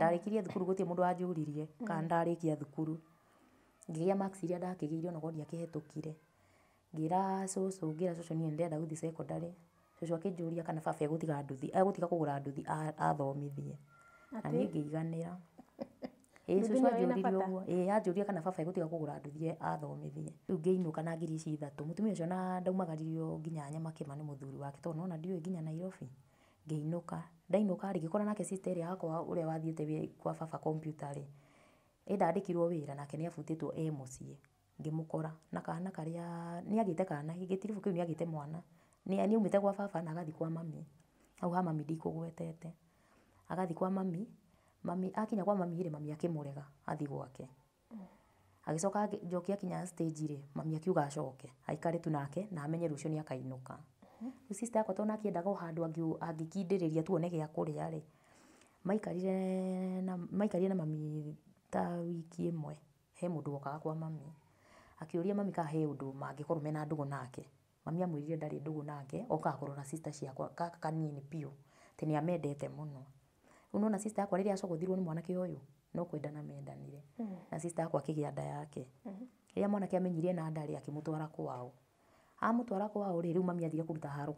Ndarikirie thukuru gutie mundu anjuririe kana ndarikia thukuru. Ngigia marks iria ndakigire ona godi akihetukire. Ngira cucu nie ndenda guthii secondary. Cucu akinjuria kana baba egutiga kugura nduthi athomithie. Na nie ngiiganira. Cucu anjuririe uguo. Anjuria kana baba egutiga kugura nduthi athomithie. Riu ngiinuka na ngiri ici 3. Mutumia ucio na ndaumagaririo nginya Nyamakima ni muthuri wake tondu nona ndiui nginya Nairobi. Ngiinuka. Ndainuka ngikora nake sister ria yakwa uria wathiete kwa baba computer ri. Ndandikirwo wira nake ni abutitwo mucii. Ngimukora na kana karia ni agite kana gitiribu kiu ni agite mwana. Ni umite kwa baba na agathi kwa mami. Au ha mami ndikugwetete. Agathi kwa mami. Mami akinya kwa mami mami akimurega athi gwake. Agicoka njokia kinya stage ri mami akiuga acoke. Aikare tu nake na amenye rucio ni akainuka. Sister yakwa tona akiendaga handu angikindiriria tuone gia kuria ri. Maikarire na mami ta wiki imwe. He mundu okaga kwa mami. Akiuria mami ka he undu mangikorwo mena ndugu nake. Mami amwirire ndari ndugu nake okaga kurora sister ciakwa kaka kanini piu. Teni amendete muno. Unaona sister yakwa riria acogothirwo ni mwanake uyu no kwendana mendanire. Na sister yakwa akigia nda yake. Riria mwanake amenyire na ndari akimutwara kwao. Amutwara kwao riu mami athire kuruta haro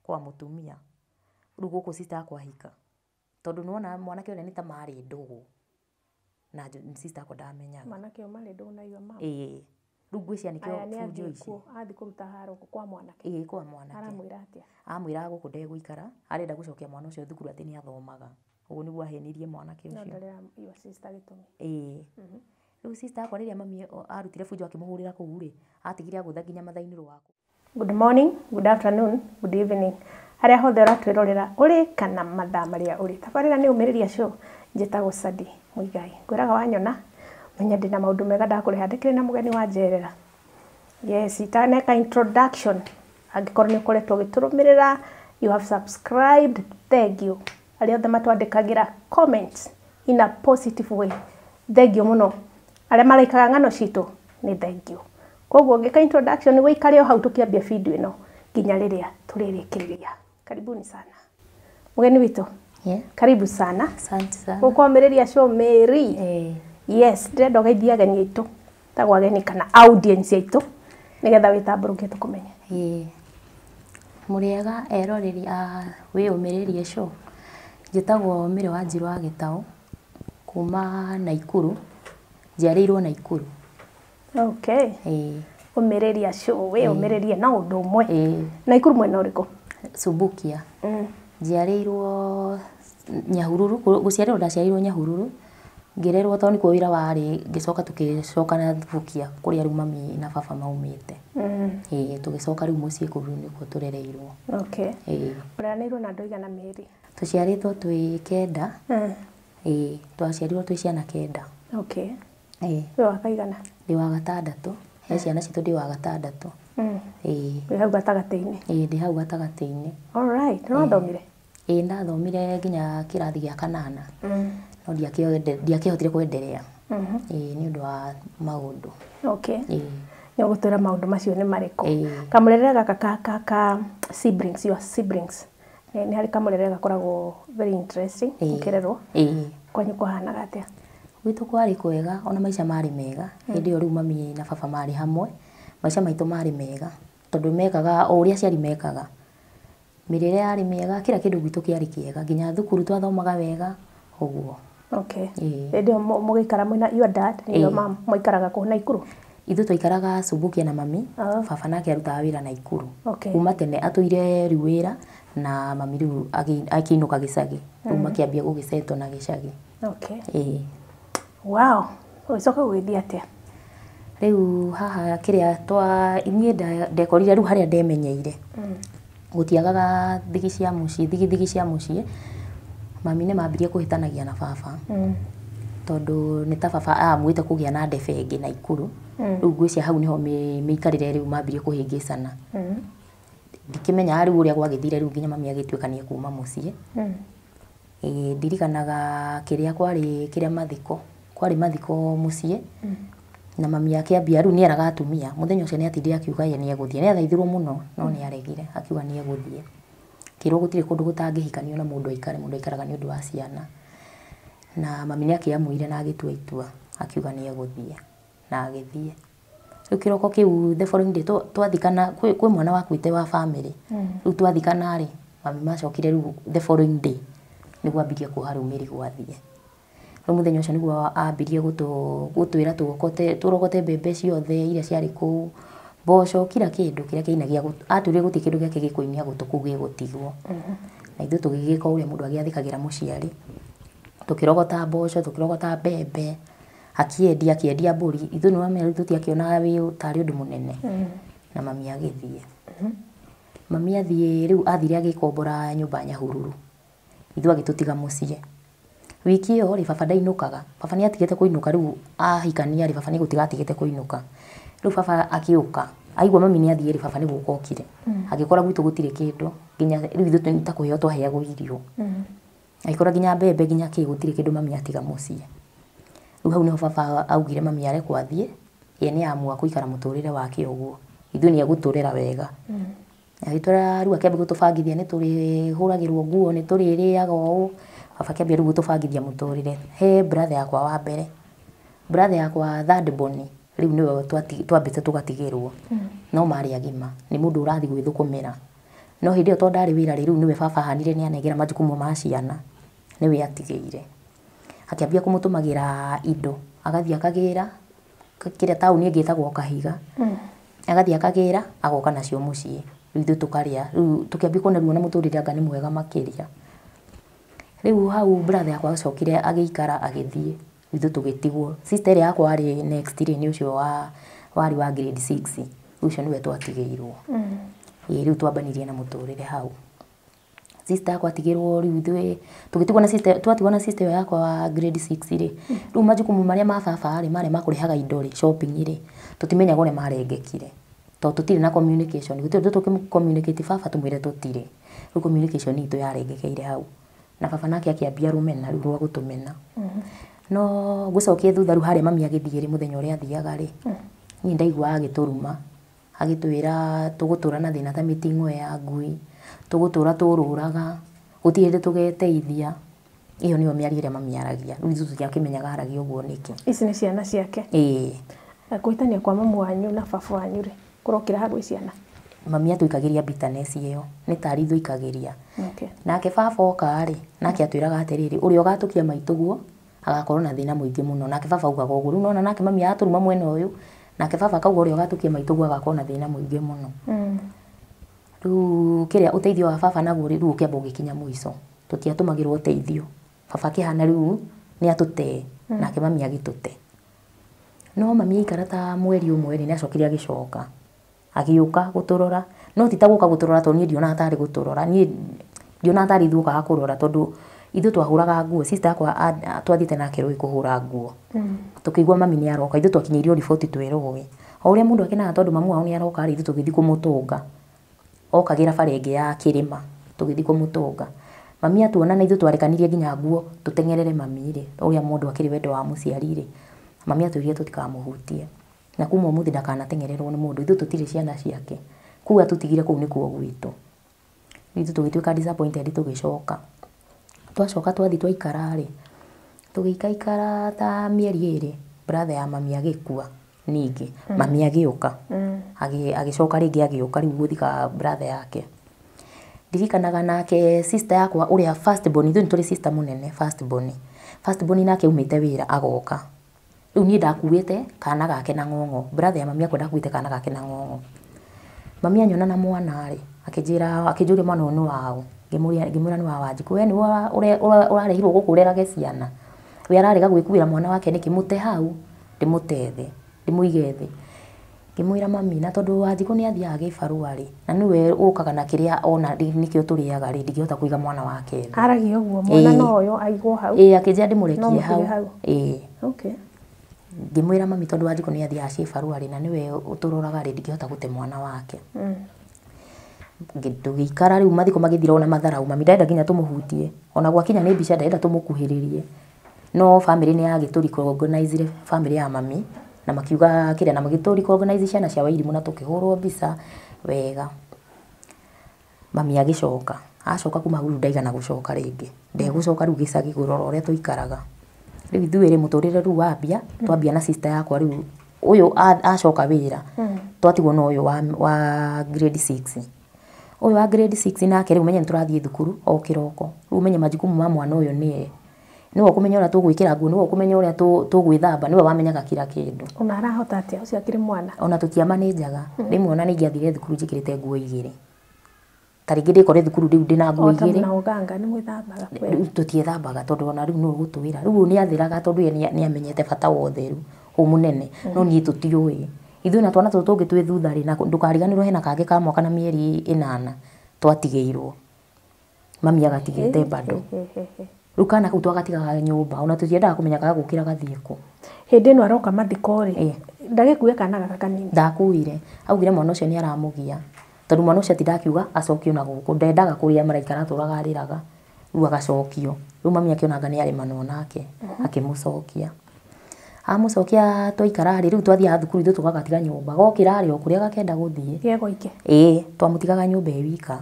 kwa mutumia. Riu guku sister yakwa hika. Tondu nuona mwanake ule ni ta mari ndugu. Na sister yakwa ndamenyaga. Mwanake o mari ndugu na iyo mama. Riu ngwiciria nikio fujo ici. Athi kuruta haro kwa mwanake. Kwa mwanake. Aramwira atia? Amwira guku ndegũikara, arenda gucokia mwana ucio thukuru ati ni athomaga. Uguo niguo ahenirie mwanake ucio. Ndorera iyo sister gitumi. Riu sister yakwa riria mami arutire fujo akimuhurira kuu ri, atigire agutha nginya mathaini rwaku. Good morning, good afternoon, good evening. Haria hothe uratwirorera uri kana mathaa maria uri. Tabarira ni umiriria show njitagwo Sadi Muigai. Ngwiraga wanyona menya ndina maundu mega ndakurihandikire na mugeni wa njerera. Yes, itaneka introduction. Angikorwo ni ukoretwo giturumirira, you have subscribed, thank you. Aria othe matwandikagira comments in a positive way. Thank you muno. Aria maraikaga ngano citu ni thank you. Koguo ngika introduction we ikare hau tukiambia video ino nginya riria turirikiriria. Karibuni sana. Mugeni witu. Karibu sana. Asante sana. Gukwambiriria show Mary. Yes, ndenda geithia ageni aitu. Tagwa ageni kana audience aitu. Nigetha witamburuke tukumenye. Muriega eroreri we umiririe show. Njitagwo Mire wa Njiru wa Gitau kuma Naikuru. Njiarirwo Naikuru. Okay. Umiriria show we umiririe na undu umwe. Naikuru mwena uriku? Subukia. Njiarirwo Nyahururu, guciarirwo ndaciarirwo Nyahururu. Ngirerwo toni kwa wira wari ngicoka tukicoka na Thubukia kuria riu mami na baba maumite. Tugicoka riu mucii kuru nikuo turereirwo. Okay. Uranirwo na ndoiga na Mary. Tuciaritwo twi kenda. Twaciarirwo twi ciana kenda. Okay. We wakaigana? Ndi wa gatandatu. He ciana citu ndi wa gatandatu. Ndi hau gatagati-ini? Ndi hau gatagati-ini. All right. No thomire? Ndathomire nginya kirathi gia 8. No ndiakihotire kuendelea. Ni undu wa maundu. Okay. Ni gutwira maundu macio ni mariko. Kamurerera kaka siblings, your siblings. Ni hari kamurerera gakoragwo very interesting. Ukirerwo? Kwanyu kuhanaga atia? Gwitu kwari kwega, ona maica mari mega. Hindi yo riu mami na baba mari hamwe. Maica maitu mari mega. Tondu mekaga o uria ciari mekaga. Mirire yari mega, kila kindu gwitu kiari kiega. Nginya thukuru twathomaga wega uguo. Okay. Ndio mugikara mwina your dad and your mom muikaraga ku Naikuru? Ithu twaikaraga Subukia na mami. Baba nake arutaga wira Naikuru. Kuma tene atuire riu wira na mami riu akiinuka gicagi. Riu makiambia gugiceto na gicagi. Okay. Wow. Ucoka gwithia atia? Riu haha kiria inie ndekorire riu haria ndemenyeire. Gutiagaga thigi cia mucii. Mami ne mambirie kuhitanagia na baba. Tondu ni ta baba amwite kugia na ndebe ingi Naikuru. Riu ngwicia hau niho miikarire riu mambirie kuhingicana. Ndikimenya riu uria gwagithire riu nginya mami agituikania kuma mucii. Ndirikanaga kiria mathiko. Kwari mathiko mucii. Na mami yake ambia riu ni eraga atumia. Muthenya ucio ni atindire akiuga ye ni eguthie. Ni athaithirwo muno no ni aregire. Akiuga ni eguthie. Kirwo gutire kundu gutangihikanio na mundu aikare, mundu aikaraga ni undu wa ciana. na mami nĩakĩamũire na agĩtua itua akiuga nĩegũthiĩ na agĩthiĩ. Rĩu kĩroko kĩu the following day twathikana kwĩ mwana wakuĩte wa family. Rĩu twathikana rĩ mami macokire rĩu the following day nĩguo ambirie kuoha rĩu mĩrigo athiĩ. Rĩu mũthenya ũcio nĩguo ambirie gũtwĩra tũrogote mbembe ciothe iria ciarĩ kũu, mboco, kila kĩndũ kĩrĩa kĩinagia, atwĩrire gũtirĩ kĩndũ gĩake gĩkũinia gũtũ kũu gĩgũtigwo. Na ithuĩ tũgĩgĩka ũrĩa mũndũ agĩathĩkagĩra mũciari, tũkĩrogota mboco, tũkĩrogota mbembe, akĩendia mbũri. Ithuĩ nĩwamenya tũtiakĩonaga wĩ tarĩ ũndũ mũnene. Na mami agĩthiĩ. Mami athiĩ rĩu athire agĩkombora nyũmba Nyahururu. Ithuĩ agĩtũtiga mũciĩ. Wiki ĩyo rĩ baba ndainũkaga. Baba nĩatigĩte kũinũka rĩu ahikania rĩ baba nĩgũtiga atigĩte kũinũka. Rĩu baba akĩũka. Aigua mami nĩathiĩ rĩ baba nĩgũka okire. Agĩkora gwitũ gũtirĩ kĩndũ. Nginya rĩu ithuĩ nĩ ta kũheo twaheagwo irio. Agĩkora nginya mbembe nginya kĩ gũtirĩ kĩndũ mami atiga mũciĩ. Rĩu hau nĩho baba augire mami arekwo athiĩ, ye nĩamua gũikara mũtũrĩre wake ũguo. Ithuĩ nĩegũtũrĩra wega. Agĩtwara rĩu akĩambia gũtũbangithia nĩtũrĩhũragĩrwo nguo, nĩtũrĩrĩaga ũũ. Baba akĩambia rĩu gũtũbangithia mũtũrĩre. He brother yakwa wa mbere. Brother yakwa third born rĩu nĩwe twambĩte tũgatigĩrwo. No marĩ agima. Nĩ mũndũ ũrathiĩ gwĩthũkũmĩra. No hĩndĩ ĩyo tondũ ndarĩ wĩra rĩu nĩwe baba ahanire nĩanengera majukumu ma ciana. Nĩwe atigĩire. Akĩambia kũmũtũmagĩra indo. Agathiĩ akagĩra kĩrĩa taũni ĩngĩ ĩtagwo Kahiga. Agathiĩ akagĩra agoka nacio mũciĩ. Rĩu ithuĩ tũkarĩa. Rĩu tũkĩambia kuona ruo na mũtũrĩre anga nĩ mwega makĩria. Rĩu hau brother yakwa acokire agĩikara agĩthiĩ. Ithuĩ tũgĩtigwo. Sister ĩrĩa yakwa arĩ next rĩ nĩ ũcio warĩ wa grade 6. Rĩu ũcio nĩwe twatigĩirwo. Rĩu twambanirie na mũtũrĩre hau. Sister yakwa atigĩrwo rĩu ithuĩ tũgĩtigwo na sister, twatigwo na sister yakwa wa grade 6 rĩ. Rĩu majukumu marĩa ma baba rĩ marĩ makũrehaga indo rĩ shopping rĩ tũtimenyaga ũrĩa marengekire. Tondũ tũtirĩ na communication. Gũtirĩ ũndũ tũkĩmũcommunicate baba tũmwĩre tũtirĩ. Rĩu communication itũ yarengekeire hau. Na baba nake akĩambia rũmena rĩu rwa gũtũmena. No gũcokia thutha rĩu harĩa mami agĩthiĩ rĩ mũthenya ũrĩa athiaga rĩ. Niĩ ndaigua agĩtũruma. Agĩtwĩra tũgũtũra na thĩna ta mĩting'o ya ngui. Tũgũtũra tũrũraga. Gũtirĩ hĩndĩ tũgeteithia. Iyo nĩyo mĩario ĩrĩa mami aragia. Rĩu ithuĩ tũtiakĩmenyaga aragia ũguo nĩkĩ. Ici nĩ ciana ciake. Kũhĩtania kwa mamu wanyu na baba wanyu rĩ kũrokĩra harĩ ciana. Mami atũikagĩria bitterness ĩyo. Nĩ tarĩ ithuĩ ikagĩria. Nake baba oka rĩ nake atwĩraga atĩrĩrĩ ũrĩa ũgatũkia maitũguo agakorwo na thĩna mũingĩ mũno. Nake baba augaga ũguo. Rĩu nona nake mami agatũruma mwena ũyũ. Nake baba akauga ũrĩa ũgatũkia maitũguo agakorwo na thĩna mũingĩ mũno. Rĩu kĩrĩa ũteithio wa baba naguo rĩu ũkĩamba ũgĩkinya mũico. Tũtiatũmagĩrwo ũteithio. Baba akĩhana rĩu nĩatũtee. Nake mami agĩtũte. No mami aikara ta mweri ũmwe rĩ nĩacokire agĩcoka. Agĩũka gũtũrora. No ti ta gũka gũtũrora tondũ niĩ ndionaga tarĩ gũtũrora. Niĩ ndionaga tarĩ ithuĩ okaga kũrora tondũ ithuĩ twahũraga nguo. Sister yakwa twathiĩte nake rũĩ kũhũra nguo. Tũkĩigua mami nĩaroka. Ithuĩ twakinyĩirio riboti twĩrwo. O ũrĩa mũndũ akenaga tondũ mamu wao nĩaroka rĩ ithuĩ tũgĩthiĩ kũmũtũnga. Okagĩra bara ĩngĩ ya kĩrĩma. Tũgĩthiĩ kũmũtũnga. Mami atuona na ithuĩ twarekanirie nginya nguo tũteng'erere mami rĩ. Ũrĩa mũndũ akĩrĩ wendo wa mũciari rĩ. Mami atwĩrire tũtikamũhutie. Na kuma ũmũthĩ ndakanateng'ererwo nĩ mũndũ. Ithuĩ tũtirĩ ciana ciake. Kũu atũtigire kũu nĩkuo gwitũ. Ithuĩ tũgĩtuĩka disappointed tũgĩcoka. Twacoka twathiĩ twaikara rĩ. Tũgĩikaikara ta mĩeri ĩrĩ. Brother ya mami agĩkua ningĩ. Mami agĩũka. Agĩcoka rĩngĩ agĩũka rĩu gũthika brother yake. Ndirikanaga nake sister yakwa ũrĩa first born. Ithuĩ nĩtũrĩ sister mũnene first born. First born nake aumĩte wĩra agoka. Rĩu niĩ ndakuĩte kana gake na ng'ong'o. Brother ya mami akwa ndakuĩte kana gake na ng'ong'o. Mami anyona na mwana rĩ akĩnjũria mwana ũyũ nĩ wao. Ngĩmwĩra nĩ wa Wanjikũ. We nĩwe ũrarehirwo gũkũ ũrerage ciana. We ararega gwĩkuĩra mwana wake nĩkĩ mũte hau ndĩmũte thĩ ndĩmũige thĩ. Ngĩmwĩra mami na tondũ Wanjikũ nĩathiaga gĩbarũa rĩ na nĩwe ũkaga na kĩrĩa ona nĩkĩo tũrĩaga rĩ ndingĩhota kũiga mwana wake thĩ. Aragia ũguo mwana no ũyũ aigwo hau. Akĩnjĩra ndĩmũrekie hau. Okay. Ngĩmwĩra mami tondũ Wanjikũ nĩathiaga gĩbarũa rĩ na nĩwe ũtũroraga rĩ ndingĩhota gũte mwana wake. Tũgĩikara rĩu mathiko magĩthira ona matharaũ. Mami ndarenda nginya tũmũhutie. Ona gwakinya nĩ mbica ndarenda tũmũkuhĩrĩrie. No family nĩyagĩtũrecognizire family ya mami na makiuga kĩrĩa na magĩtũrecognizire ciana cia Wairimu na tũkĩhũrwo mbica wega. Mami agĩcoka. Acoka kuma hau ndaigana gũcoka rĩngĩ. Ndegũcoka rĩu gĩcagi kũrora ũrĩa tũikaraga. riu ithuĩ muturire riu wambia twambia na sister yakwa riu uyu acoka wira twatigwo na uyu wa grade 6 uyu wa grade 6 nake riu menye turathie thukuru o kiroko riu menye majukumu ma mwana uyu niwe kumenya uria tugwikira nguo niwe kumenya uria tugwithamba niwe wamenyaga kila kindu ona arahota atia ucio akiri mwana ona tutiamanajaga rimwe ona ningiathire thukuru njikirite nguo igiri taringi ndikore thukuru riu ndina nguo igiri na uganga ni mwithambaga kweli tutiethambaga tondu ona riu no gutwira riu ni athiraga tondu ni amenyete bata wa utheru munene no ni tutiui ithu na twana tungi twi thutha ri na ndukariganirwo hena kangi ka mwaka na mieri 8 twatigeirwo mami agatigite bado riu kana kau twagatigaga nyumba ona tutiendaga kumenya kaga gukira gathie ku hindi no aroka mathikori ndagikuwe kana gaka kanini ndakuire augire mwana ucio ni aramugia tondu mwana ucio tindakiuga acokio na guku ndendaga kuria maraikara turaga riraga riu agacokio riu mami akionanga ni arimano nake akimucokia amucokia twaikara riu twathia thukuru ithu tugagatiga nyumba gokira ri okuria gakenda guthie yego ike twamutigaga nyumba wika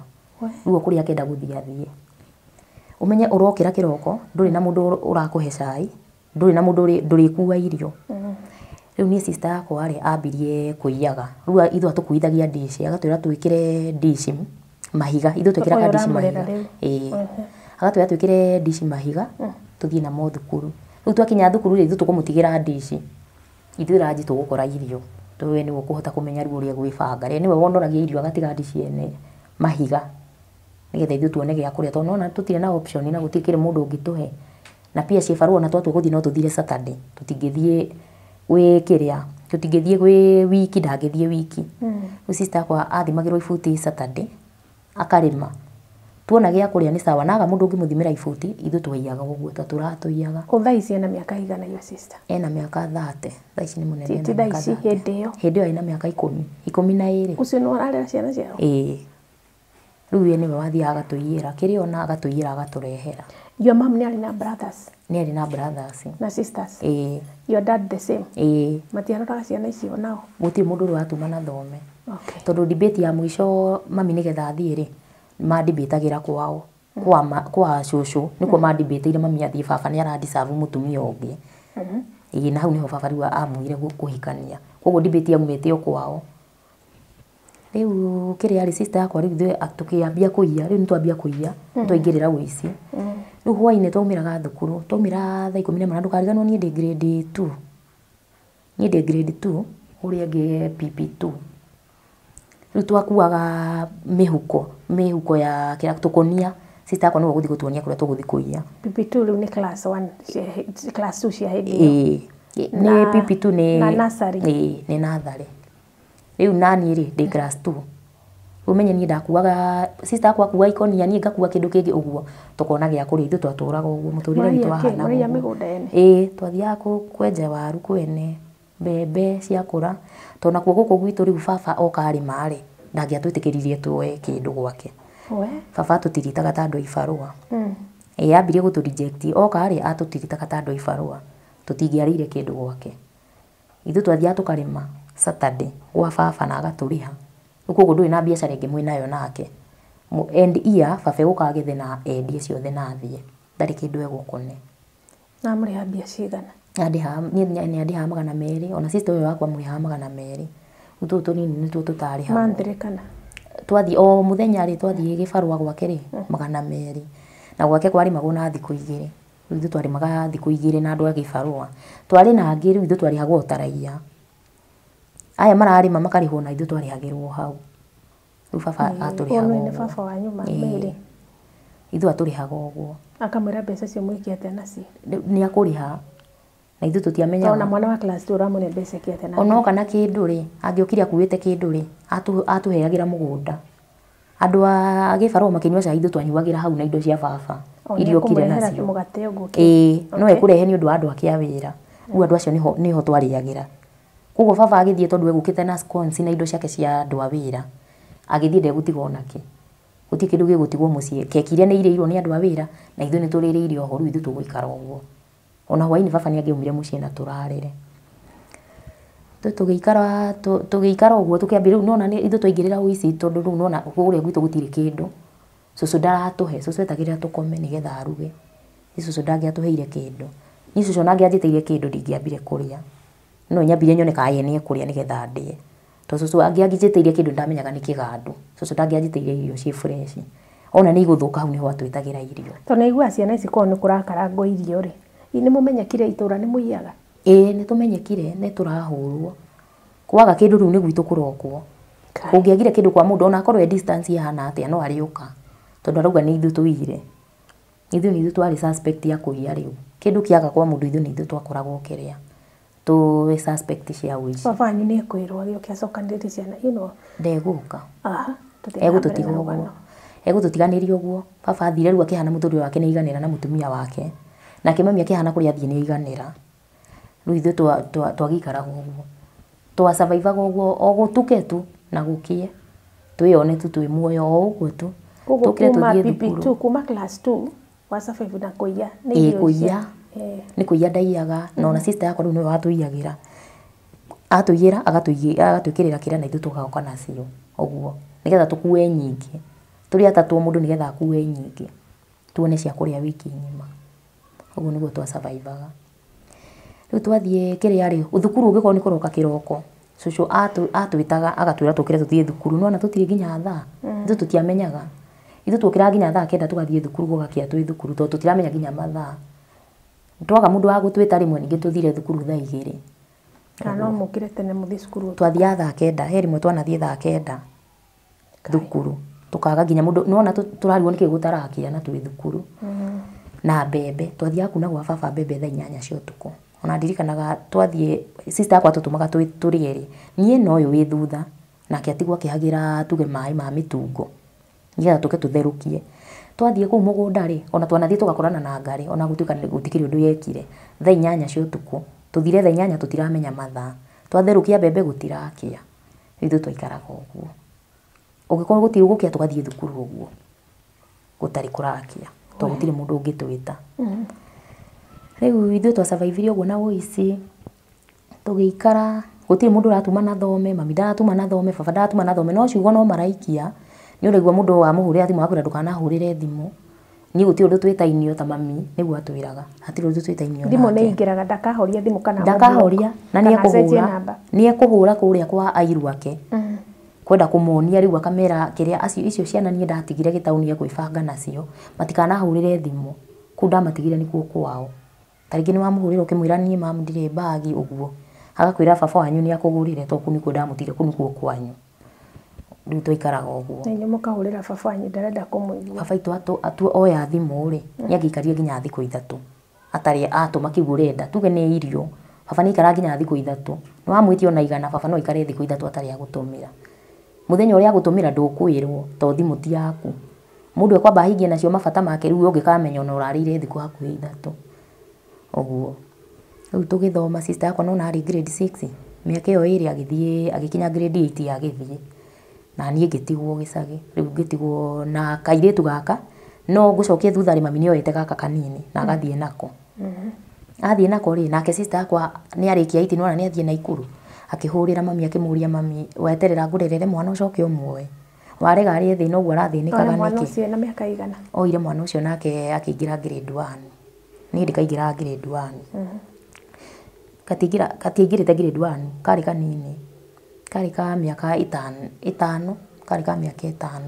riu okuria akenda guthie athie umenye urokira kiroko nduri na mundu urakuhe cai nduri na mundu ndurikua irio riu ni sister yakwa ri ambirie kuiyaga riu ithu atukuithagia dish agatwira twikire dish mahiga ithu twikiraga dish mahiga agatwira twikire dish mahiga tuthie na mo thukuru riu twakinya thukuru ri ithu tukumutigira dish ithu raji tugukora irio tuwe ni ukuhota kumenya riu uria gwibanga ri niwe wonoragia irio agatiga dish ene mahiga nigetha ithu tuone gia kuria tondu ona tutire na option na gutikire mundu ungituhe na pia cibarua na twatu guthie no tuthire Saturday tutingithie we kiria tutingithie gwe wiki ndangithie wiki sister yakwa athimagirwo ibuti Saturday akarima tuona gia kuria ni sawa naga mundu ungimuthimira ibuti ithu twiyaga uguo turatuiyaga uthaici na miaka igana yo sister ena miaka 30 thaici ni munene na thaici hindi yo ina miaka 12 ucio no ararera ciana ciao riu ye niwe wathiaga agatuiyira kiri ona agatuiyira agaturehera your mom ni na brothers na sisters your dad the same matiaroraga ciana icio nao guti mundu uri watuma na thome okay tondu debate ya mwisho mami nigetha athie ri ma debatagira kwao kwa shushu niko ma debateire mami athie baba ni aradisavu mutumia ungi na hau niho baba riu amwire gukuhikania koguo debate ya ngumete kwao riu kiri ari sister yakwa riu thwe atukiambia kuiya riu nitwambia kuiya twaingirira wici riu hwaine twaumiraga thukuru twaumira thaa 11 ndukariganwo ni ndi grade 2 uria ngi PP2 riu twakuaga mihuko ya kira tukonia sister yakwa niwe guthi gutuonia kuria tuguthi kuiya PP2 riu ni class 1 class 2 cia hindi ni PP2 ni na nursery ni nursery riu nani ri ndi class 2 umenye ni ndakuaga sister yakwa kuwa ikonia ni ngakua kindu kingi uguo tukona gia kuri ithu twaturaga uguo muturire witu wahana Maria migunda ene twathiaga kwenja waru kwene mbembe ciakura tona kuo guku gwitu riu baba okarima ri ndangiatwitikiririe tuoe kindu gwake baba tutiritaga tandu ibarua ambirie gutu reject okari atutiritaga tandu ibarua tutingiarire kindu gwake ithu twathiaga tukarima Saturday gwa baba na agaturiha uko ndui na biacara ingi mwinayo nake end year baba gukagethe na endie ciothe nathie ndari kindu egukone na muri ambia cigana ndiha magana meri ona sister uyu wakwa muri magana meri ututu nini ni tutari ha mandirikana twathi o muthenya ri twathi gibarua gwake ri magana meri na gwake kwari maguna thiku igiri ithu twari maga thiku igiri na andu a gibarua twari na ngiri ithu twari hagwo taraia aya mararima makarihwo na ithu twari hagirwo hau riu baba aturihaga ni baba wa nyuma meri ithu aturihaga uguo akamwira mbeca cio muikiate nacio ni akuriha na ithu tutiamenya ona mwana wa class 2 uramune mbeca kiate nacio ona kana kindu ri angiokire akuite kindu ri atuheagira mugunda andu agibarwo makinywa cai ithu twanyuagira hau na indo cia baba irio kire nacio no ekurehe ni undu wa andu akia wira riu andu acio niho twariagira koguo baba agithie tondu egukite na scones na indo ciake cia andu a wira agithie ndegutiga onake guti kindu gigutigwo mucii keki iria ni irio ni andu a wira na ithu ni turire irio horu ithu tugwikara uguo ona hwaini baba ni angiumire mucii na turarire tugiikara uguo tukiambia riu nona ithu twaingirira wici tondu riu nona kuria gwitu gutire kindu cucu ndaratuhe cucu etagirira tukome nigetha aruge cucu ndangiatuheire kindu ni cucu na angianjitiire kindu ndingiambire kuria no nyambire nyone ka ye ni ekuria nigetha ndie to cucu angianjitiire kindu ndamenyaga ni kigandu cucu ndangianjitiire irio ci fresh ona ni iguthuka hau niho atwitagira irio to na igua ciana ici ko ni kurakarangwo irio ri ni mumenyekire itura ni muiyaga ni tumenyekire ni turahurwo kwaga kindu riu ni gwitu kurokwo ungiagire kindu kwa mundu ona akorwo distance ihana atia no ariuka tondu arauga ni ithu tuire ithu twari suspect ya kuiya riu kindu kiaga kwa mundu ithu ni ithu twakoragwo kiria tu suspect cia wici baba wanyu ni ekwirwo agioka acokanĩrĩria ciana ndeguka aha egututiganiria uguo baba athire riu akihana muthuri wake ni iganira na mutumia wake nake mami akihana kuri athie ni iganira riu ithu twagikaraga uguo twa survive uguo o gutuke tu na gukie twiyone tu twi muoyo o uguo tu tukire tuthie thukuru kuma class 2 wa survive na kuiya ni kuiya ni kuiya ndaiyaga no na sister yakwa riu ni watuiyagira atuyira agatwikirira kira na ithu tugaoka nacio uguo nigetha tukue nyingi turi atatu mundu nigetha akue nyingi tuone cia kuria wiki ngima uguo niguo twa survivaga riu twathie kiria ri uthukuru ungiko ni kuroka kiroko cucu atwitaga agatwira tukire tuthie thukuru no na tutire nginya thaa ithu tutiamenyaga ithu tukira nginya thaa kenda tugathie thukuru gugakia twi thukuru to tutiramenya nginya mathaa twaga mundu wa gutwita rimwe ningi tuthire thukuru thaa 2 kana mukire tene muthi cukuru twathia thaa kenda he rimwe twanathie thaa kenda thukuru tukaga nginya mundu nona turarirwo niki gutarakia na twi thukuru na bebe twathia kuna gwa baba bebe thaa 8 cia utuku ona ndirikanaga twathie sister akwa tutumaga turieri nie no yo wi thutha nake atigwa kihagira tuge mai ma mitungo nginya tuke tutherukie twathie ku mugunda ri ona twanathie tugakorana na ngari ona gutuika gutikiri undu yekire thaa 8 cia utuku tuthire thaa 8 tutiramenya mathaa twatherukia bebe gutirakia ithu twaikaraga uguo ugikorwo gutiri gukia tugathie thukuru uguo gutari kurakia to gutiri mundu ungitwita riu ithu twa survive uguo na uici tugikara gutiri mundu ratuma na thome mami ndaratuma na thome baba ndaratuma na thome no ciugo no maraikia ni uraigua mundu wa muhurira thimu akwira ndukanahurire thimu ni guti undu twitainio ta mami niguo atwiraga hatiri undu twitainio thimu ni ingiraga ndakahoria thimu kana ndakahoria na ni ekuhura kuria kwa airu ake kwenda kumuonia riu akamera kiria acio icio ciana nie ndatigire gitauni ya kwibanga nacio matikanahurire thimu kunda matigire ni kuo kwao taringi ni wamuhurira ukimwira nie mamu ndire bagi uguo agakwira baba wanyu ni akugurire to kuni kundamutire kuni kuo kwanyu riu twaikaraga uguo ni mukahurira baba wanyu ndarenda kumwigua baba itu atu oya thimu ri ni agikaria nginya thiku 3 atari atuma kigurenda tuge ni irio baba ni ikara nginya thiku 3 no amwitio na igana baba no ikare thiku 3 atari agutumira muthenya uria agutumira ndukwirwo to thimu ti yaku mundu ekwamba hingie nacio mabata make riu ungikamenya ona urarire thiku hakuhi 3 uguo riu tugithoma sister yakwa no nari grade 6 miaka iyo iri agikinya grade 8 agithie na nie ngitigwo gicagi riu ngitigwo na kairitu gaka no ngucokie thutha ri mami ni oyete gaka kanini na agathie nako athie nako ri nake sister yakwa ni arikia 8 no ni athie na ikuru akihurira mami akimuria mami weterera ngurerere mwana ucoke umwoe warega ari thi no gwa rathinikaga niki mwana ucio na miaka igana oire mwana ucio nake akiingira grade 1 ni ndikaingira grade 1 katingirite grade 1 kari kanini kari ka miaka 5 kari ka miaka 5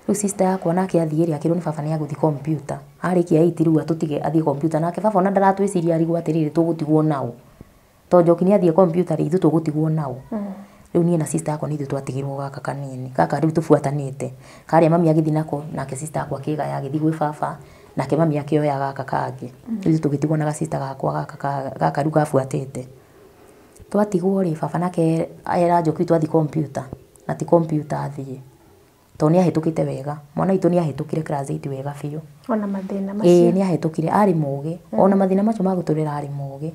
riu sister yakwa nake athire akirwo ni baba ni aguthi computer arikia 8 riu atutige athie computer nake baba ona ndaratwiciria arigu atiriri tugutigwo nao to njoki athie computer ri ithu tugutigwo nao riu nie na sister yakwa ni ithu twatigirwo gaka kanini kaka riu tufuatanite kari mami agithi nako nake sister yakwa kiga yagithi gwi baba nake mami akioya gaka kangi riu tugitigwo na sister gakwa gaka riu gafuatite twatigwo ri baba nake era njoki twathi computer na ti computer athie to ni ahitukite wega mwana itu ni ahitukire class 8 wega biu ona mathina macio ni ahitukire ari muge ona mathina macio maguturira ari muge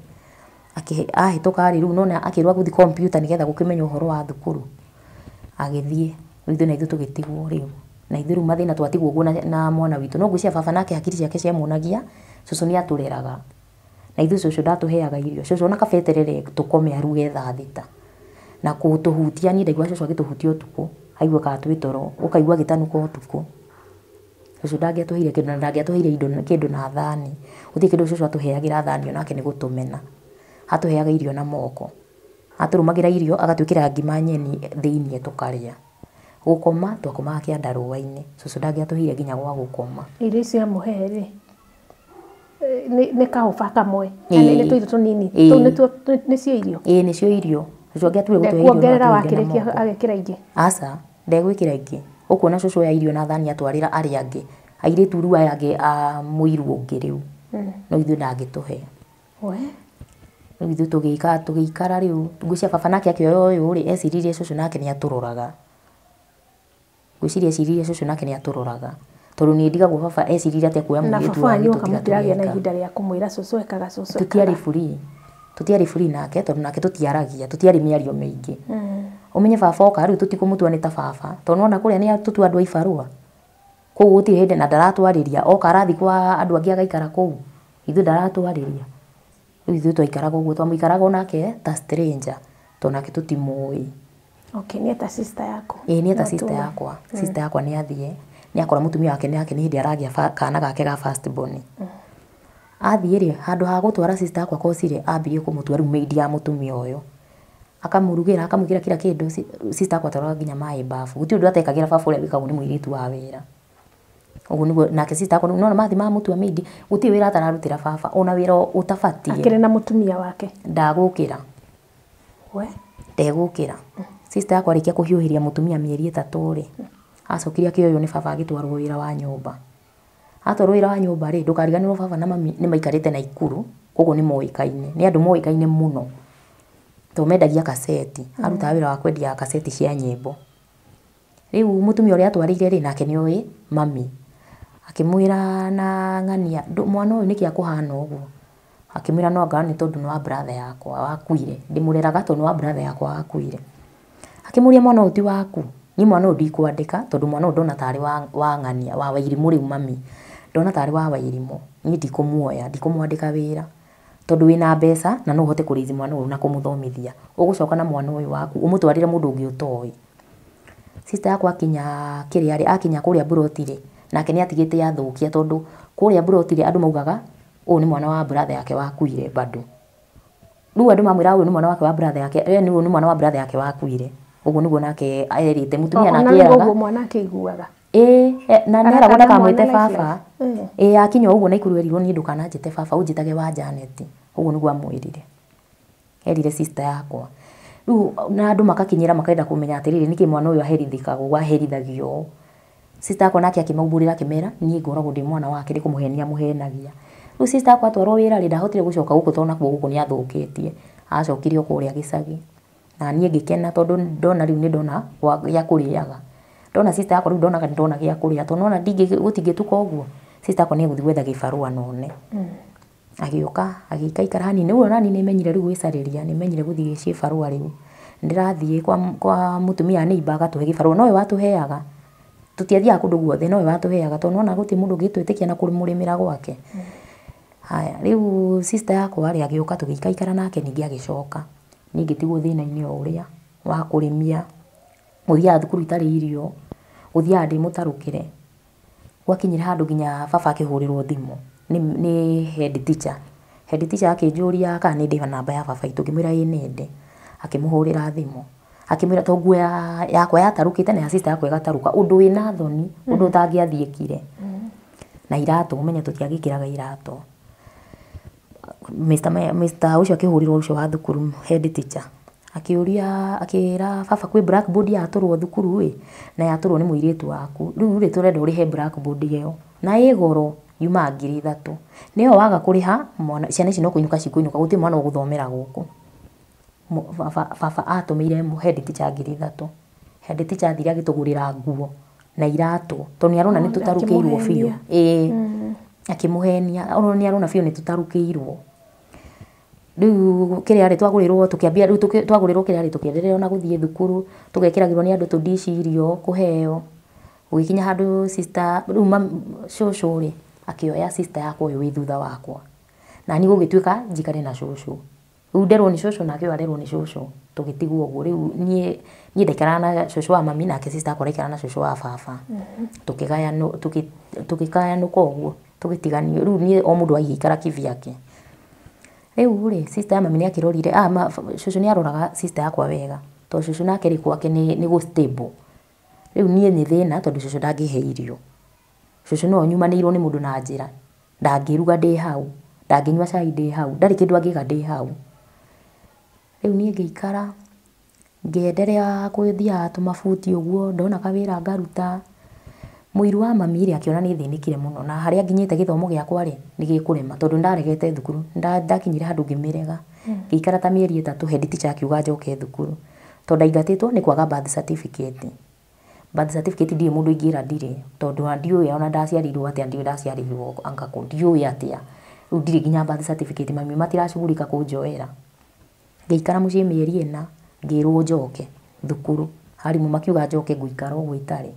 ahituka ari riu nona akirwa guthi computer nigetha gukimenya uhoro wa thukuru agithie riu na ithu tugitigwo riu na ithu riu mathina twatigwo guo na mwana witu no ngwiciria baba nake hakiri ciake ciamunagia cucu ni atureraga na ithu cucu ndatuheaga irio cucu ona kabeterere tukome aruge thaa 6 na kutuhutia ni ndaigua cucu agituhutia utuku aigua ka twitoro ukaigua gitanuka utuku cucu ndangĩatũheire kĩndũ na ndangĩatũheire indo kĩndũ na thani gũtirĩ kĩndũ cucu atũheagĩra thani onake nĩ gũtũmena atũheaga irio na moko atũrũmagĩra irio agatwĩkĩra ngima nyeni thĩinĩ tũkarĩa gũkoma twakomaga kĩandarũa-inĩ cucu ndangĩatũheire nginya gwa gũkoma irio icio amũhe-rĩ nĩ kaũba kamwe nĩ tũirio tũnini tũu nĩcio irio nĩcio irio cucu angĩatũire gũtũhe irio kuongerera wakĩrĩkia agĩkĩra ingĩ aca ndegwĩkĩra ingĩ ũkuona cucu ya irio na thani atwarĩra arĩa angĩ airĩtu rĩu aya angĩ a mũirũ ũngĩ rĩu no ithuĩ ndangĩtũhe rĩu ithuĩ tũgĩikara rĩu ngwĩciria baba nake akĩoya ũyũ-rĩ eciririe cucu nake nĩ atũroraga ngwĩciria eciririe cucu nake nĩ atũroraga tondũ nĩ ndigagwo baba eciririe atĩ kuoya mũirĩtu wanyu tũtigatũrĩaga na ihinda rĩa kũmwĩra cucu ekaga cucu tũtiarĩ free nake tondũ nake tũtiaragia tũtiarĩ mĩario mĩingĩ ũmenye baba oka rĩu tũtikũmũtua nĩ ta baba tondũ nona kũrĩa nĩ tũtua andũ a ibarũa kũu gũtirĩ hĩndĩ na ndaratwarĩria oka arathi kwa andũ angĩ agaikara kũu ithuĩ ndaratwarĩria rĩu ithuĩ twaikaraga ũguo twamũikaraga onake ta stranger tondũ nake tũtimũĩ nĩ eta sister yaku nĩ eta sister yakwa sister yakwa nĩ athiĩ nĩ akora mũtumia wake nĩ hĩndĩ aragĩa kana gake ga first born athiĩ-rĩ handũ ha gũtwara sister yakwa koci-rĩ ambirie kũmũtua rĩu maid ya mũtumia ũyũ akamũrugĩra akamwĩkĩra kila kĩndũ sister yakwa atwaraga nginya maĩ bafu gũtirĩ ũndũ atekagĩra baba ũrĩa wĩkagwo nĩ mũirĩtu wa wĩra ũguo nĩguo nake sister yakwa nona mathi ma mũtua maid gũtirĩ wĩra atararutĩra baba ona wĩra ũtabatiĩ akĩrĩ na mũtumia wake ndagũkĩra ndegũkĩra sister yakwa arĩkia kũhiũhĩria mũtumia mĩeri 3-rĩ acokire akĩoywo nĩ baba agĩtwarwo wĩra wa nyũmba atwarwo wĩra wa nyũmba-rĩ ndũkariganĩrwo baba na mami nĩ maikarĩte Naikuru koguo nĩ moĩkaine nĩ andũ moĩkaine mũno tondũ mendagia kaseti arutaga wĩra wa kwendia kaseti cia nyĩmbo rĩu mũtumia ũrĩa atwarĩire-rĩ nake nĩoĩ mami akĩmwĩra na ng'ania mwana ũyũ nĩkĩ akũhana ũguo akĩmwĩra no anga nĩ tondũ nĩ wa brother yakwa wakuire ndĩmũreraga tondũ nĩ wa brother yakwa wakuire akĩmũria mwana ũyũ ti waku niĩ mwana ũyũ ndikwandĩka tondũ mwana ũyũ ndona tarĩ wa ng'ania wa Wairimũ rĩu mami ndona tarĩ wa Wairimũ niĩ ndikũmuoya ndikũmwandĩka wĩra tondũ wĩna mbeca na no ũhote kũrĩithi mwana ũyũ na kũmũthomithia ũgũcoka na mwana ũyũ waku ũmũtwarĩre mũndũ ũngĩ ũtoĩ sister yakwa akinya kũrĩa Buroti-rĩ nake nĩ atigĩte yathũkia tondũ kũrĩa Buroti-rĩ andũ maugaga ũyũ nĩ mwana wa brother yake wakuire bado rĩu andũ mamwĩra ũyũ nĩ mwana wake wa brother yake ũyũ nĩ mwana wa brother yake wakuire ũguo nĩguo nake erĩte mũtumia nake eraga ũguo mwana akĩiguaga na nĩeragwo ndakamwĩte baba akinya ũguo Naikuru erirwo niĩ ndũkananjĩte baba ũnjĩtage wa Janet ũguo nĩguo amwĩrire erire sister yakwa rĩu na andũ makakinyĩra makarenda kũmenya atĩrĩrĩ nĩkĩ mwana ũyũ aherithagio sister yakwa nake akĩmaubũrĩra akĩmera niĩ ngoragwo ndĩ mwana wake ndĩkũmũhenia mũhenagia rĩu sister yakwa atwarwo wĩra-rĩ ndahotire gũcoka gũkũ tondũ nakuo gũkũ nĩ athũkĩtie acokire kũrĩa gĩcagi na niĩ ngĩkena tondũ ndona rĩu nĩ ndona gĩa kũrĩaga ndona sister yakwa rĩu ndonaga ndona gĩa kũrĩa tondũ nona gũtingĩtuka ũguo sister yakwa nĩ egũthiĩ gwetha gĩbarũa none agĩũka agĩikaikara hanini ũguo nani nĩ menyire rĩu gwĩcarĩria nĩ menyire gũthiĩ gĩbarũa rĩu ndĩrathiĩ kwa mũtumia neighbor agatũhe gĩbarũa nowe watũheaga tũtiathiaga kũndũ guothe nowe watũheaga tondũ nona gũtirĩ mũndũ ũngĩtwĩtĩkia na kũmũrĩmĩra gwake haya rĩu sister yakwa-rĩ agĩũka tũgĩikaikara nake ningĩ agĩcoka niĩ ngĩtigwo thĩna-inĩ o ũrĩa wa kũrĩmia gũthiaga thukuru itarĩ irio gũthiaga ndĩ mũtarũkĩre gwakinyire handũ nginya baba akĩhũrĩrwo thimũ nĩ head teacher akĩnjũria kana nĩ ndĩ namba ya baba itũ ngĩmwĩra ĩ nĩ ndĩ akĩmũhũrĩra thimũ akĩmwĩra to nguo yakwa yatarũkĩte na ya sister yakwa ĩgatarũka ũndũ wĩna thoni ũndũ ũtangĩathiĩkire na iratũ ũmenye tũtiagĩkĩraga iratũ Mr. ũcio akĩhũrĩrwo ũcio wa thukuru head teacher akĩra baba kwĩ blackboard yatũrwo thukuru na yatũrwo nĩ mũirĩtu waku rĩu tũrenda ũrĩhe blackboard ĩyo na ĩ goro yumaga 3,000 nĩyo waga kũrĩha ciana ici no kũinũka cikũinũka gũtirĩ mwana ũgũthomera gũkũ baba atũmĩire head teacher 3,000 head teacher athire agĩtũgũrĩra nguo na iratũ tondũ nĩarona nĩ tũtarũkĩirwo biũ akĩmũhenia ona nĩarona biũ nĩ tũtarũkĩirwo rĩu kĩrĩa twagũrĩrwo tũkĩambia rĩu twagũrĩrwo kĩrĩa tũkĩenderea na gũthiĩ thukuru tũgekĩragĩrwo nĩ andũ tũdici irio kũheo gũgĩkinya handũ sister rĩu cũcũ-rĩ akĩoya sister yakwa ũyũ wĩ thutha wakwa na niĩ gũgĩtuĩka njikare na cũcũ rĩu nderwo nĩ cũcũ nake ũyũ arerwo nĩ cũcũ tugitigwo uguo riu nie ndaikara na shosho wa mami nake sister akora ikara na shosho wa baba tukigayana uguo tugitiganio riu nie o mundu agikara kivyake riu ri sister ya mami ni akirorire shosho ni aroraga sister yakwa wega to shosho nake ri kwake ni go stable riu nie ni thina tondu shosho ndangihe irio shosho no nyumanirwo ni mundu na njira ndangiruga ndi hau ndanginywa cai ndi hau ndari kindu angiga ndi hau riu nie ngiikara ngienderea kuthia tumabuti uguo ndona kawira ngaruta muiru wa mami ri akiona ni thinikire muno na haria nginyite githomo giakwa ri ni gikurema tondu ndaregete thukuru ndakinyire handu ngimirega ngiikara ta mieri 3 head teacher akiuga njoke thukuru tondu aingatitwo ni kwaga birth certificate ndi mundu ingira ndire tondu ndiu ya ona ndaciarirwo atia ndiu ndaciarirwo anga ku ndiu atia riu ndire nginya birth certificate mami matiracugurika kunjoera ngiikara mucii mieri 4 ngirwo njoke thukuru harimu makiuga njoke nguikara uguo itari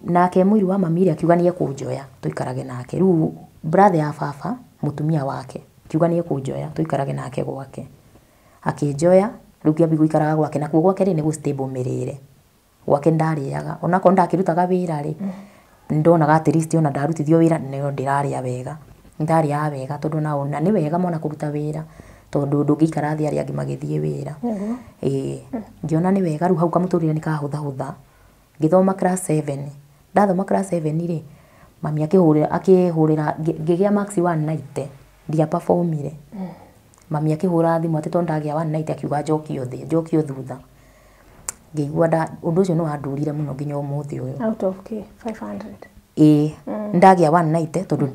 nake muiru wa mami ri akiuga ni ekunjoya tuikarage nake riu brother ya baba mutumia wake akiuga ni ekunjoya tuikarage nake gwake akinjoya riu ngiambi guikaraga gwake na kuo gwake ri ni gu stable mirire gwake ndariaga ona ko ndakirutaga wira ri ndonaga at least ona ndarutithio wira nio ndiraria wega ndaria wega tondu na ni wega mona kuruta wira tondu ndungikara thi aria angi magithie wira ngiona ni wega riu hau kamuturire ni kahutha ngithoma class 7 ndathoma class 7 ri mami akihurira ngigia max 190 ndia performire mami akihura thimu ati tondu ndagia 190 akiuga njokio thutha ngigua undu ucio no andurire muno nginya umuthi uyu out of 500 ndagia 190 tondu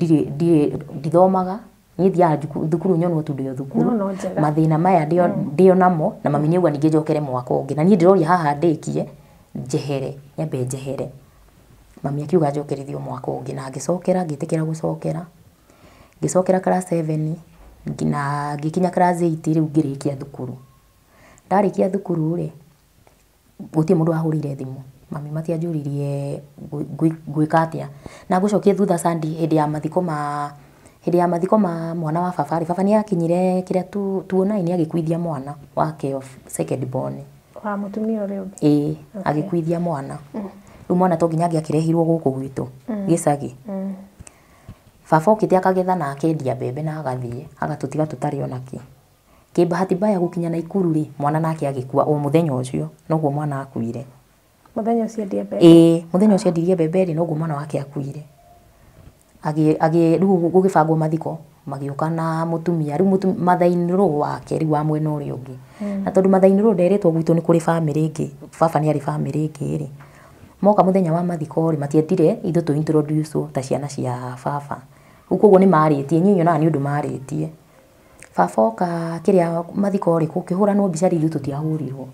ndithomaga nithia thukuru nyonwo tu ndio thukuru mathina maya ndio namo na mami nyegwa ninge njokere mwaka ungi na nie ndiroria haha ndikie njehere nyambe njehere mami akiuga njokerithio mwaka ungi na ngicokera ngitikira gucokera ngicokera class 7 ngina ngikinya class 8 riu ngirikia thukuru ndarikia thukuru ri gutie mundu ahurire thimu mami matianjuririe gwika atia na gucokie thutha sandi hindi ya mathiko ma mwana wa baba ni akinyire kiria tuona ni agikuithia mwana wake of second born wa mutumia uri agikuithia mwana riu mwana to nginya akirehirwo guku gwitu gicagi baba okite akagetha na akendia mbembe na agathie agatutiga tutari onaki kibahati mbaya gukinya na ikuru ri mwana nake agikua o muthenya ucio noguo mwana akuire muthenya ucio ndie mbembe muthenya ucio ndirie mbembe ri noguo mwana wake akuire riu gugibangwo mathiko magioka na mutumia riu mathainiro wake riu wa mwena uri ungi na tondu mathainiro nderetwo gwitu ni kuri family ingi baba ni ari family ingi ri moka muthenya wa mathiko ri matiendire ithu tu introduce ta ciana cia baba ukuguo ni maritie nyinyo na ni undu maritie baba oka kiria mathiko ri kukihuranwo mbica ri ithu tutiahurirwo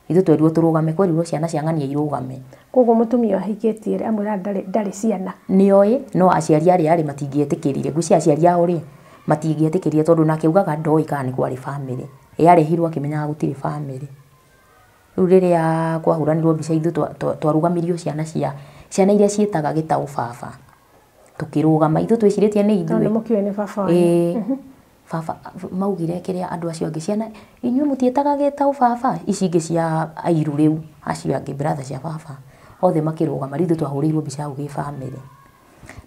ithu twerirwo turugame kwerirwo ciana cia ng'ania irugame koguo mutumia ahikitie ri amwira ndari ciana nioi no aciari ari matingietikirire gucia aciari ao ri matingietikirire tondu nake ugaga ndoi kana ni kwari family yarehirwo akimenyaga gutiri family riu riria kwahuranirwo mbica ithu twarugamirio ciana iria cietaga gitau baba tukirugama ithu twiciritie ni ithuĩ mukiwe ni baba baba maugire kiria andu acio angi ciana inyuĩ mutietaga gitau baba ici ingi cia airu riu acio angi brother cia baba othe makirugama rithu twahurirwo mbica au gi family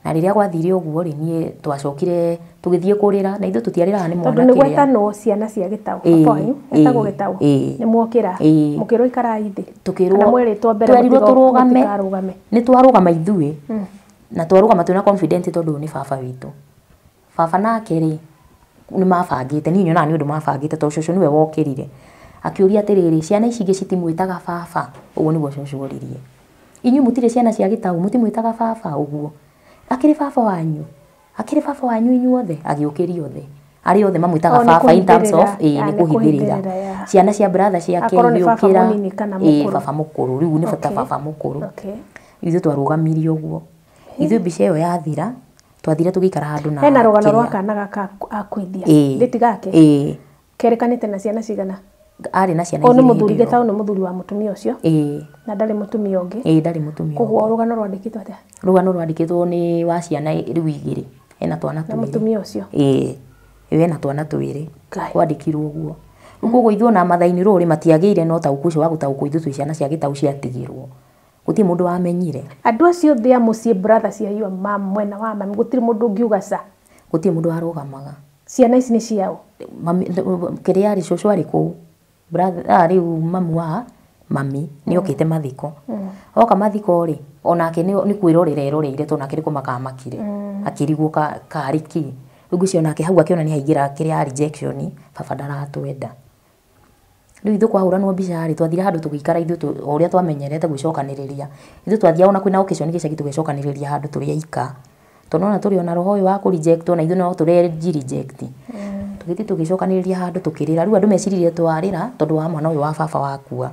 na riria gwathire uguo ri nie twacokire tugithie kurira na ithu tutiariraga ni mwana kiria tondu ni gwetano ciana cia gitau baba wanyu etagwo gitau ni mwokira mukiro ikara ithi tukirwo mweritwo mbere turugame ni twarugama ithuĩ na twarugama twina confident tondu ni baba witu baba nake ri ni mabangite ninyo na ni undu mabangite to cucu niwe wokirire akiuria atiriri ciana ici ingi citimwitaga baba uguo niguo cucu oririe inyu mutire ciana cia gitau mutimwitaga baba uguo akiri baba wanyu inyuothe agiukiria othe ari othe mamwitaga baba in terms of ni kuhithirira ciana cia brother ciake giukira baba mukuru riu ni baba mukuru ithu twarugamirie uguo ithu mbica iyo yathira twathire tugikara handu na hena rugano rwa kana gaka akuithia nditigake kerekanite na ciana cigana ari na ciana igiri muthuri gitau ni muthuri wa mutumia ucio na ndari mutumia ungi ndari mutumia koguo rugano rwandikitwo atia rugano rwandikitwo ni wa ciana riu igiri ena twana twiri na mutumia ucio ena twana twiri kwandikirwo uguo Koguo ithuĩ ona mathainĩ rũrĩ matiagĩire no taũku ũcio wa gũtaũkwo ithuĩ twĩ ciana cia gĩtaũ ciatigirwo. Gũtirĩ mũndũ wamenyire. Andũ acio othe a mũciĩ brother cia your mom mwena wa mami gũtirĩ mũndũ ũngiuga ca. Gũtirĩ mũndũ warũgamaga. Ciana ici nĩ ciao. Kĩrĩa arĩ cũcũ arĩ kũu. Brother rĩu mamu wa mami nĩ okĩte mathiko. Oka mathiko rĩ onake nĩ kwĩrorera eroreire tondũ nake nĩ kũmakamakire. Akĩrigwo karĩ ki. Rĩu ngwĩciria onake hau akĩona nĩ haingĩra kĩrĩa rejection baba ndaratwenda. Rĩu ithuĩ kwahũranwo mbica rĩ twathire handũ tũgĩikara ithuĩ o ũrĩa twamenyerete gwĩcokanĩrĩria. Ithuĩ twathiaga ona kwĩna occasion gĩcagi tũgĩcokanĩrĩria handũ tũrĩ aika. Tondũ ona tũrĩ ona roho ũyũ wa kũ reject ona ithuĩ no tũre reject. Tũgĩthiĩ tũgĩcokanĩrĩria handũ tũkĩrĩra. Rĩu andũ meciririe twarĩra tondũ wa mwana ũyũ wa baba wakua.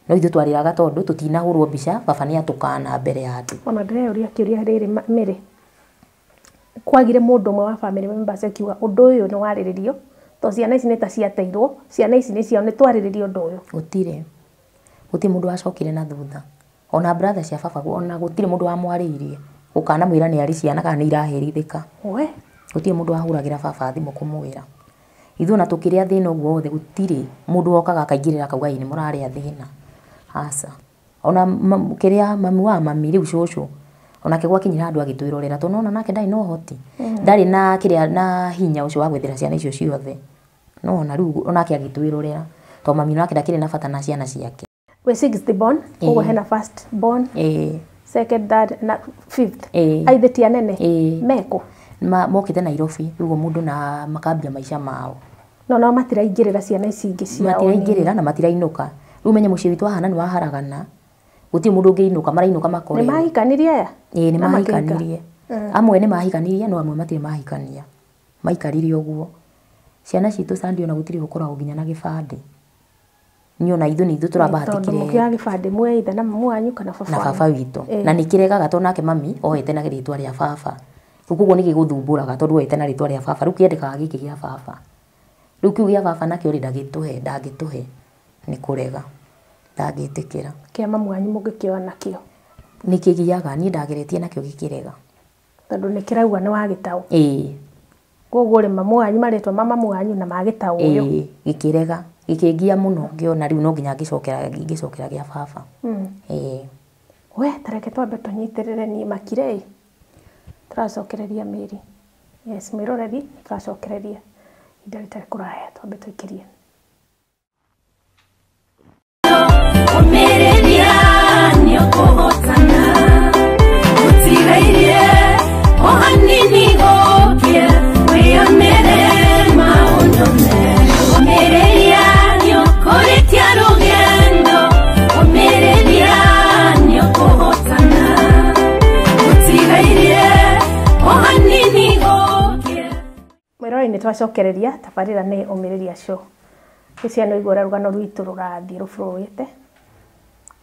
No ithuĩ twarĩraga tondũ tũtinahũrwo mbica baba nĩ atukana mbere ya andũ. Ona ndĩreyũria kĩũria rĩrĩ Mary. Kwagire mũndũ ũmwe wa family members akiuga ũndũ ũyũ nĩ warĩrĩrio to ciana ici nĩ ta ciateirwo, ciana ici nĩ ciao nĩ twarĩrĩrio ũndũ ũyũ. Gũtirĩ mũndũ wacokire na thutha. Ona brother cia baba ona gũtirĩ mũndũ wamwarĩirie. Gũkana mwĩra nĩ arĩ ciana kana nĩ iraherithĩka. Gũtirĩ mũndũ wahũragĩra baba thimũ kũmwĩra. Ithuĩ ona tũkĩrĩa thĩna ũguo wothe gũtirĩ mũndũ wokaga akaingĩrĩra akauga ĩ nĩ mũrarĩa thĩna. Aca. Ona kĩrĩa mami wa mami rĩu cũcũ onake gwakinyira andũ agĩtwĩrorera tondũ ona nake ndarĩ na ũhoti. Ndarĩ na kĩrĩa na hinya ũcio wa gwethera ciana icio ciothe. No ona rĩu onake agĩtwĩrorera tondũ mami nake ndakĩrĩ na bata na ciana ciake. We 6th born, koguo hena first born, second, third na fifth. Aithĩti anene meko mokĩte Nairobi rĩu mũndũ na makambia maica mao. No matiraingĩrĩra ciana ici ingĩ ciao. Matiraingĩrĩra na matirainũka. Rĩu menye mũciĩ witũ wahana nĩ waharagana. Gũtirĩ mũndũ ũngĩinũka marainũka makorwo. Nĩ mahikanirie aya? Nĩ mahikanirie. Amwe nĩ mahikanirie no amwe matirĩ mahikania. Maikarire ũguo. Ciana citũ Sandi ona gũtirĩ gũkoragwo nginya na gĩbandĩ. Nĩ ona ithuĩ tũrabahatikire. Tondũ mũkĩaga gĩbandĩ mweitha na mamu wanyu kana baba. Na baba witũ. Na nĩ kĩregaga tondũ nake mami ohete na rĩtwa rĩa baba. Koguo nĩ gĩgũthumbũraga tondũ ohete na rĩtwa rĩa baba. Rĩu kĩendekaga gĩkĩ gĩa baba. Rĩu kiu gĩa baba nakĩo ndangĩtũhe nĩ kũrega. Ndangĩtĩkĩra. Kĩa mamu wanyu mũngĩkĩoa nakĩo. Nĩ kĩgiaga niĩ ndageretie nakĩo gĩkĩrega. Tondũ nĩ kĩrauga nĩ wa gĩtaũ. Koguo rĩ mamu wanyu marĩtwa mamu wanyu na ma gĩtaũ ũyũ. Gĩkĩrega. Gĩkĩngia mũno ngĩona rĩu no nginya ngĩcokera gĩa baba. We tareke twambe tũnyitĩrĩre niĩ makire. Tũracokereria Mary. Yes, mwĩroreri tũracokereria. Ihinda rĩtarĩ kũraya twambe tũikĩrie. Ũmĩrĩria nĩ ũkũhotana. Ũtigaire o hanini gũkĩe wĩonere maũndũ merũ. Ũmĩrĩria nĩ ũkũrĩkia rũgendo. Ũmĩrĩria nĩ ũkũhotana. Ũtigaire o hanini gũkĩe. Mwĩroreri nĩ twacokereria tabarĩra nĩ Ũmĩrĩria show. Gĩciano igũra rũgano rwitũ rũrathiĩ rũbũrũrĩte.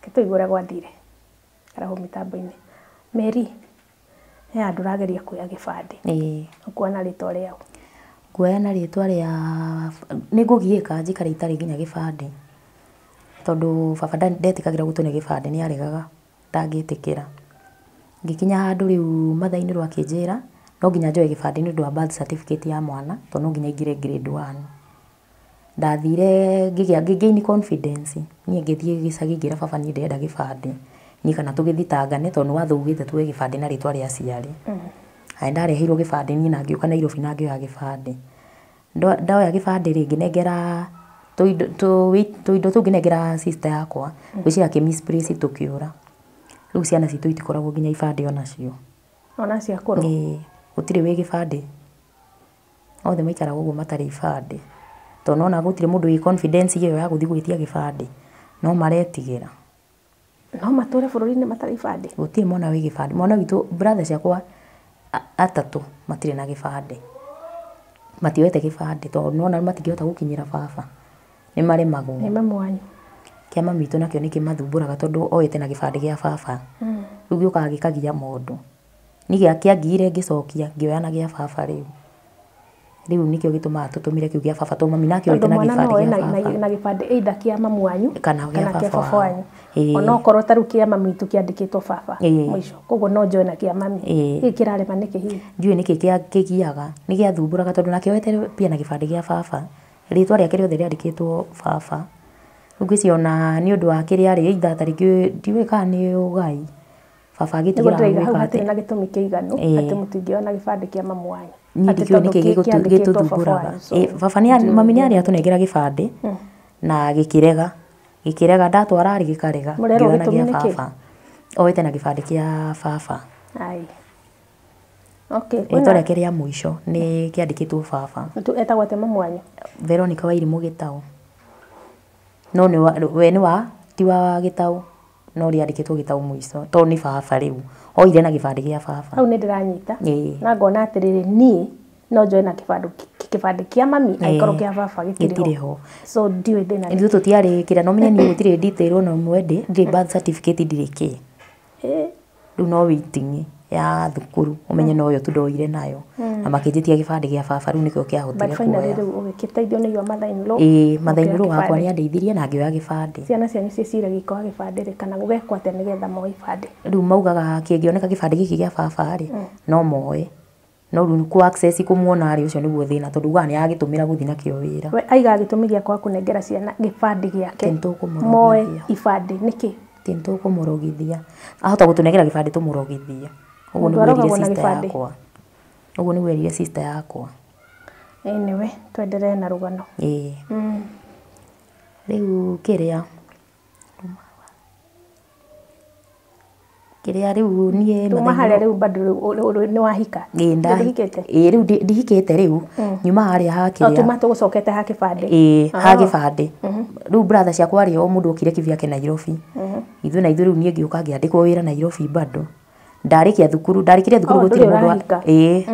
Kĩtũigũra gwathire. Karaho mitambo-inĩ. Mary, he andũ rageria kuoya gĩbandĩ. Ũkuona rĩtwa rĩao. Kuoya na rĩtwa rĩa nĩ ngũgiĩka njikare itarĩ nginya gĩbandĩ. Tondũ baba ndetĩkagĩra gũtũne gĩbandĩ nĩ aregaga ndangĩtĩkĩra. Ngĩkinya handũ rĩu mathainĩ rwa kĩnjĩra no nginya njoe gĩbandĩ nĩ ũndũ wa birth certificate ya mwana tondũ no nginya ingĩre grade 1. Ndathire ngĩgain confidence niĩ ngĩthiĩ gĩcagi ngĩra baba niĩ ndĩrenda gĩbandĩ niĩ kana tũgĩthitangane tondũ wathugĩte tuoe gĩbandĩ na rĩtwa rĩa aciari. Ndareheirwo gĩbandĩ niĩ na ngĩũka Nairobi na ngĩoya gĩbandĩ. Ndoya gĩbandĩ rĩngĩ nengera tũindo tũu ngĩnengera sister yakwa gwĩciria kĩ-misplace tũkĩũra. Rĩu ciana citũ itikoragwo nginya ibandĩ onacio. Ona cia kũrũ. Gũtirĩ wĩ gĩbandĩ. Othe maikaraga ũguo matarĩ ibandĩ. Tondũ ona gũtirĩ mũndũ wĩ confidence ĩyo ya gũthiĩ gwĩtia gĩbandĩ. No maretigĩra. No matũre bũrũri-inĩ matarĩ ibandĩ. Gũtirĩ mwana wĩ gĩbandĩ. Mwana witũ brother ciakwa atatũ matirĩ na gĩbandĩ. Matioete gĩbandĩ tondũ nona matingĩhota gũkinyĩra baba. Nĩ maremagwo. Nĩ mamu wanyu. Kĩa mami witũ nakĩo nĩ kĩmathumbũraga tondũ oete na gĩbandĩ gĩa baba. Rĩu gĩũkaga gĩkagia mũndũ. Nĩ gĩangire ngĩcokia ngĩoya na gĩa baba rĩu. Rĩu nĩkĩo gĩtũmaga tũtũmire kĩu gĩa baba tondũ mami nake oete na gĩbandĩ gĩa baba. Na gĩbandĩ either kĩa mamu wanyu kana gĩa baba wanyu. Ona okorwo tarũ kĩa mami witũ kĩandĩkĩtwo baba mũico. Koguo no njoe na kĩa mami. Gĩkĩ kĩrarema nĩkĩ hihi? Ndiũĩ nĩkĩ kĩgiaga. Nĩ gĩathumbũraga tondũ nake oete pia na gĩbandĩ gĩa baba. ritwa rĩake rĩothe rĩandĩkĩtwo baba. Rĩu ngĩciona nĩ ũndũ wa kĩrĩa arĩ either tarĩngĩ ndiũĩ kana nĩ ũgai baba Nĩguo agĩtigĩra ndĩraiga hau gwĩka hatirĩ atĩ na gĩtũmi kĩiganu atĩ mũtingĩona gĩbandĩ kĩa mamu wanyu. niĩ ndikĩũĩ nĩkĩ gĩtũthumbũraga. Baba mami nĩ arĩ atũnengera gĩbandĩ na gĩkĩrega ndatwara rĩ gĩkarega ngĩona gĩa baba oete na gĩbandĩ kĩa baba. Ai. Okay, rĩtwa rĩake rĩa mũico nĩ kĩandĩkĩtwo baba. Etagwo atĩa mamu wanyu? Veronica Wairimũ Gĩtaũ. No we nĩ wa ti wa Gĩtaũ no rĩandĩkĩtwo Gĩtaũ mũico to nĩ baba rĩu oire na gĩbandĩ gĩa baba. Hau nĩ ndĩranyita na ngona atĩrĩrĩ niĩ no njoe na kĩbandĩ kĩa mami angĩkorwo kĩa baba gĩtirĩ ho. So ndiũĩ thĩna. Ithuĩ tũtiarĩ kĩrĩa no menye niĩ gũtirĩ detail ona ĩmwe ndirĩ birth certificate ndirĩ kĩ. Rĩu no waiting ya thukuru umenye no yo tu ndoire nayo na makĩnjĩtia gĩbandĩ gĩa baba rĩu nĩkĩo kĩahotire kuoya. Rĩu ũgĩkĩteithio nĩ mother-in-law. Mother-in-law wakwa nĩ andeithirie na ngĩoya gĩbandĩ. Ciana cianyu ciĩciragia ikoa gĩbandĩ rĩ kana gũgekwo atĩa nĩgetha moe gĩbandĩ? Rĩu maugaga kĩngĩoneka gĩbandĩ gĩkĩ gĩa baba rĩ no moe. No rĩu ku access kũmuona rĩ ũcio nĩguo thĩna tondũ ugaga nĩ agĩtũmĩra gũthiĩ nakĩo wĩra. We aiga gĩtũmi gĩa kwa kũnengera ciana gĩbandĩ gĩake. Moe ibandĩ nĩkĩ? Tũkũmũrogithia. Ahota gũtũnengera gĩbandĩ tũmũrogithie. Ũguo nĩguo erire sister yakwa. Ũguo nĩguo erire sister yakwa. Anyway, twendelee na rugano. Rĩu kĩrĩa rĩu niĩ tuma harĩa rĩu bado nĩ wahika. Rĩu ndihikĩte rĩu nyuma harĩa ha kĩrĩa. Tuma tũgũcokete ha gĩbandĩ. Ha gĩbandĩ. Rĩu brother ciakwa rĩ o mũndũ okire kĩvyake Nairobi. Ithuĩ rĩu niĩ ngĩũka ngĩandĩkwo wĩra Nairobi bado. Ndarĩkia thukuru gũtirĩ mũndũ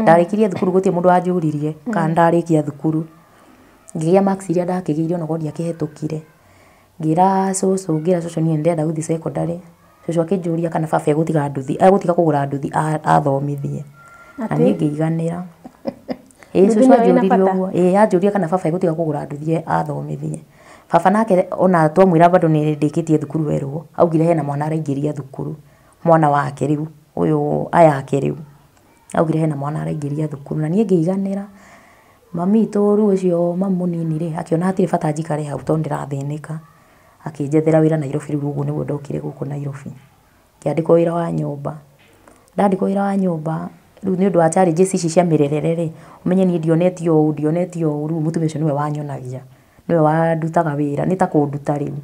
ndarĩkirie thukuru gũtirĩ mũndũ wanjũririe kana ndarĩkia thukuru. Ngĩgĩa marks iria ndakĩgĩire ona gũthiĩ akĩhetũkire. Ngĩra cũcũ niĩ ndĩrenda gũthiĩ secondary. Cũcũ akĩnjũria kana baba egũtiga kũgũra nduthi athomithie. Na niĩ ngĩiganĩra. Cũcũ anjũririe ũguo. Anjũria kana baba egũtiga kũgũra nduthi athomithie. Baba nake ona twamwĩra bado nĩ ndĩkĩtie thukuru werwo. Augire hena mwana araingĩria thukuru. Mwana wake rĩu ũyũ ayake rĩu. Augire hena mwana araingĩria thukuru na niĩ ngĩiganĩra. Mami witũ rĩu ũcio mamu mũnini rĩ akĩona hatirĩ bata njikare hau tondũ ndĩrathĩnĩka. Akĩnjethera wĩra Nairobi rĩu ũguo nĩguo ndokire gũkũ Nairobi. Ngĩandĩkwo wĩra wa nyũmba. Ndandĩkwo wĩra wa nyũmba rĩu nĩ ũndũ wa challenges ici cia mĩrerere rĩ ũmenye niĩ ndionetio ũũ rĩu mũtumia ũcio nĩwe wanyonagia. Nĩwe wandutaga wĩra nĩ ta kũnduta rĩu.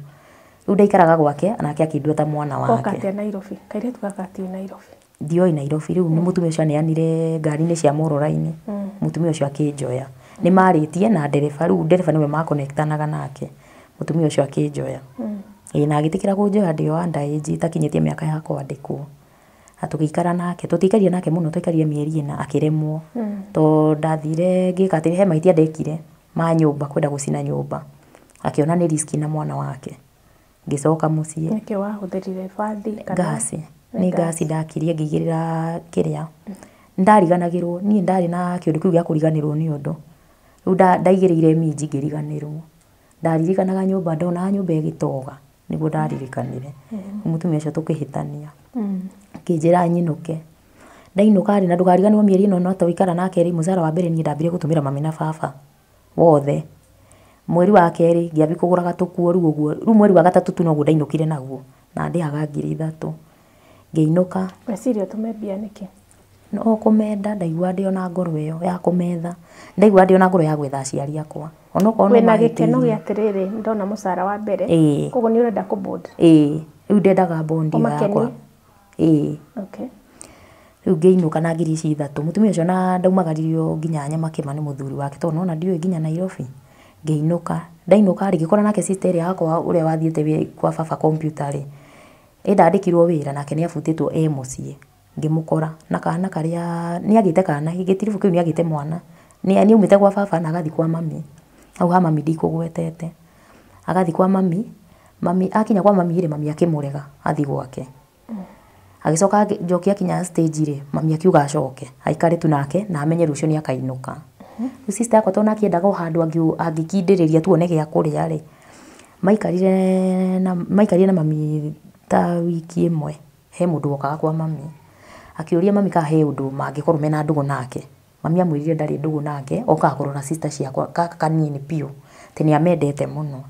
Rĩu ndaikaraga gwake nake akĩndua ta mwana wake. Okate Nairobi. Kairĩtu gaka ti Nairobi. Ndioi Nairobi rĩu nĩ mũtumia ũcio aneanire ngari-inĩ cia Moroline. Mũtumia ũcio akĩnjoya. Nĩ marĩtie na ndereba rĩu ndereba nĩwe makonectanaga nake. Mũtumia ũcio akĩnjoya. Na agĩtĩkĩra kũnjoya ndĩ o underage itakinyĩtie mĩaka ya kwandĩkwo. Na tũgĩikara nake tũtikarire nake mũno tũikarire mĩeri ĩna akĩremwo. To ndathire ngĩka atĩ he mahĩtia ndekire ma nyũmba kwenda gũcina nyũmba. Akĩona nĩ risk na mwana wake. Ngĩcoka mũciĩ. Nĩkĩ wahũthĩrire bathi kana gasi? Nĩ gasi ndakirie ngĩigĩrĩra kĩrĩa. Ndariganagĩrwo niĩ ndarĩ na kĩũndũ kĩu gĩa kũriganĩrwo nĩ ũndũ. Rĩu ndaigĩrĩire minji ngĩriganĩrwo. Ndaririkanaga nyũmba ndona nyũmba ĩgĩtoga nĩguo ndaririkanire. Mũtumia ũcio tũkĩhĩtania. Akĩnjĩra nyinũke. Ndainũka rĩ na ndũkariganĩrwo mĩeri ĩno no tũikara nake rĩ mũcara wa mbere niĩ ndambire gũtũmĩra mami na baba wothe. Mweri wa kerĩ ngĩambia kũgũraga tũkuo rĩu ũguo. Rĩu mweri wa gatatũ tu noguo ndainũkire naguo na ndĩhaga 3,000. Ngĩinũka. Meciria ũtũme mbia nĩkĩ? No kũmenda ndaigua ndĩ ona ngoro ĩyo ya kũmetha. Ndaigua ndĩ ona ngoro ya gwetha aciari akwa. Ona okorwo no wĩna gĩkeno gĩa atĩrĩrĩ ndona mũcara wa mbere. Koguo nĩ ũrenda kũbond. Rĩu ndendaga bondi yakwa. Okay. Rĩu ngĩinũka na ngiri ici 3. Mũtumia ũcio na ndaumagaririo nginya Nyamakema nĩ mũthuri wake tondũ nona ndiũĩ nginya Nairobi. Ngĩinũka. Ndainũka rĩ ngĩkora nake sister yakwa ũrĩa wathiĩte kwa baba computer rĩ. Ndandĩkirwo wĩra nake nĩ abutĩtwo mũciĩ. Ngĩmũkora na kana karĩa nĩ agĩte kana gĩtiribu kĩu nĩ agĩte mwana. Nĩ umĩte kwa baba na agathi kwa mami. Hau ha mami ndikũgwetete. Agathi kwa mami. Mami akinya kwa mami rĩ mami akĩmũrega athi gwake. Agĩcoka njoki akinya stage rĩ mami akiuga acoke. Aikare tu nake na amenye rũciũ nĩ akainũka. Rĩu sister yakwa tondũ akĩendaga o handũ angĩkindĩrĩria tuone gĩa kũrĩa rĩ. Maikarire na mami ta wiki ĩmwe. He mũndũ wokaga kwa mami. Akĩũria mami kana he ũndũ mangĩkorwo mena ndũgũ nake. Mami amwĩrire ndarĩ ndũgũ nake okaga kũrora sister ciakwa kaka kanini piũ. ati ni amendete muno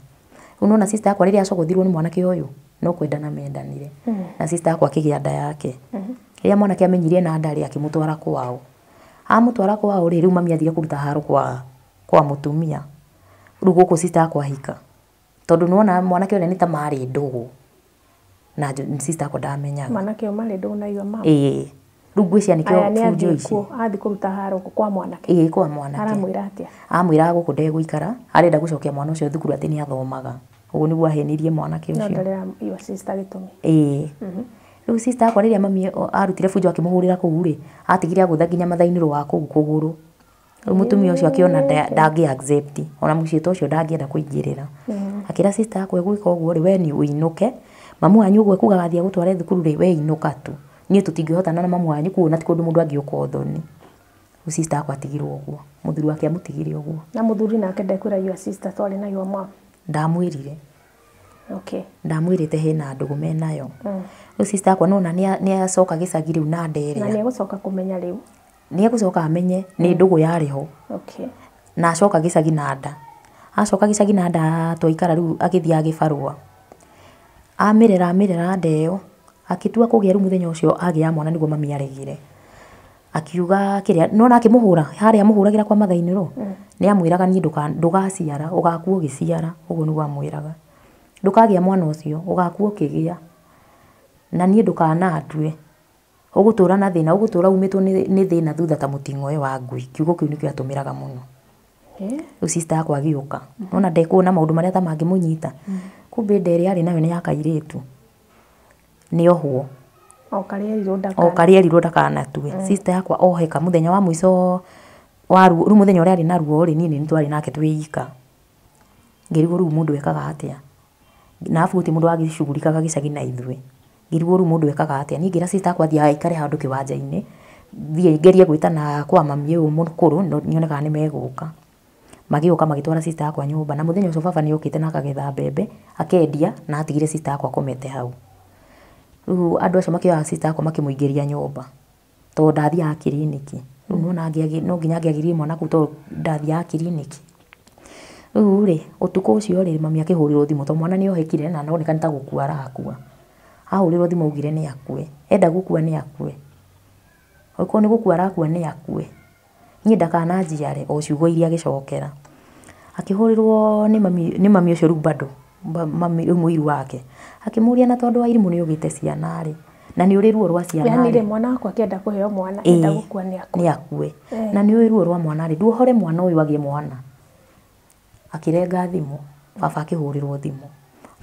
unaona sister yakwa riria acogothirwo ni mwanake uyu no kwendana mendanire na sister yakwa akigia nda yake riria mwanake amenyire na ndari akimutwara kwao amutwara kwao riu mami athire kuruta haro kwa mutumia riu guku sister yakwa hika tondu nuona mwanake ule ni ta mari ndugu na sister yakwa ndamenyaga mwanake o mari ndugu na iyo mama riu ngwiciria nikio fujo ici athi kuruta haro kwa mwanake kwa mwanake aramwira atia amwira guku ndegũikara arenda gucokia mwana ucio thukuru ati ni athomaga uguo niguo ahenirie mwanake ucio ndarera iyo sister gitumi riu sister yakwa riria mami arutire fujo akimuhurira kuu ri atigire agutha nginya mathainiro wa kuu kuguru riu mutumia ucio akiona ndangi accept ona mucito ucio ndangienda kuingirira akira sister yakwa gwika uguo ri we ni uinuke mamu wanyu uguo kuga gathia gutwara thukuru ri we inuka tu nie tutingihotana na mamu wanyu kuona ti kundu mundu angioka uthoni sister yakwa atigirwo uguo muthuri wake amutigire uguo na muthuri nake ndekwira your sister twari na your mom ndamwirire ndamwirite hena ndugu menayo riu sister yakwa nona ni acoka gicagi riu na nderia na ni gucoka kumenya riu ni gucoka amenye ni ndugu yariho na acoka gicagi na nda acoka gicagi na nda twaikara riu agithia agibarua amirera ndeo akitua kugia riu muthenya ucio agia mwana niguo mami aregire akiuga kiria nona akimuhura haria muhuragira kwa mathainiro ni amwiraga ni ndugaciara ugakuo giciara uguo niguo amwiraga ndukagia mwana ucio ugakuo kigia na ni ndukanatue ugutura na thina ugutura umitwo ni thina thutha ta mutingoe wa ngui kiugo kiu nikio atumiraga muno sister yakwa agiuka nona ndekuona maundu maria ta mangimunyita kumbe nderi ari nayo ni ya kairitu ni ohuo okarierirwo ndakanatue sister yakwa oheka muthenya wa mwiso ru muthenya uria ari na ruo ri nini nitwari nake twiyika ngirigwo ru mundu ekaga atia na afuti mundu agicugurikaga gicagi na ithwe ngirigwo ru mundu ekaga atia ni ngira sister yakwa thia ikare handu kiwanja-ini thie ngerie gwitana kwa mami uyu mukuru nyone kana ni meguka magioka magitwara sister yakwa nyumba na muthenya ucio baba ni okite na akagetha mbembe akendia na atigire sister yakwa komete hau riu andu acio makioya sister yakwa makimuingiria nyumba to ndathia kiriniki riu nona no nginya angiagirie mwana ku to ndathia kiriniki riu ri utuku ucio ri mami akihurirwo thimu to mwana ni ohekire na noneka nita gukua arakua ahurirwo thimu ugire ni akue enda gukua ni akue oiko ni gukua arakua ni akue nie ndakana njiare o ciugo iria agicokera akihurirwo ni mami ucio ru bado mami muiru wake akimuria na tondu wa irimu ni ugite ciana ri na ni uri ruo rwa ciana yani ri mwana wakwa akienda kuheo mwana enda gukua ni akue na ni uri ruo rwa mwana ri nduhore mwana uyu agie mwana akirenga thimu baba akihurirwo thimu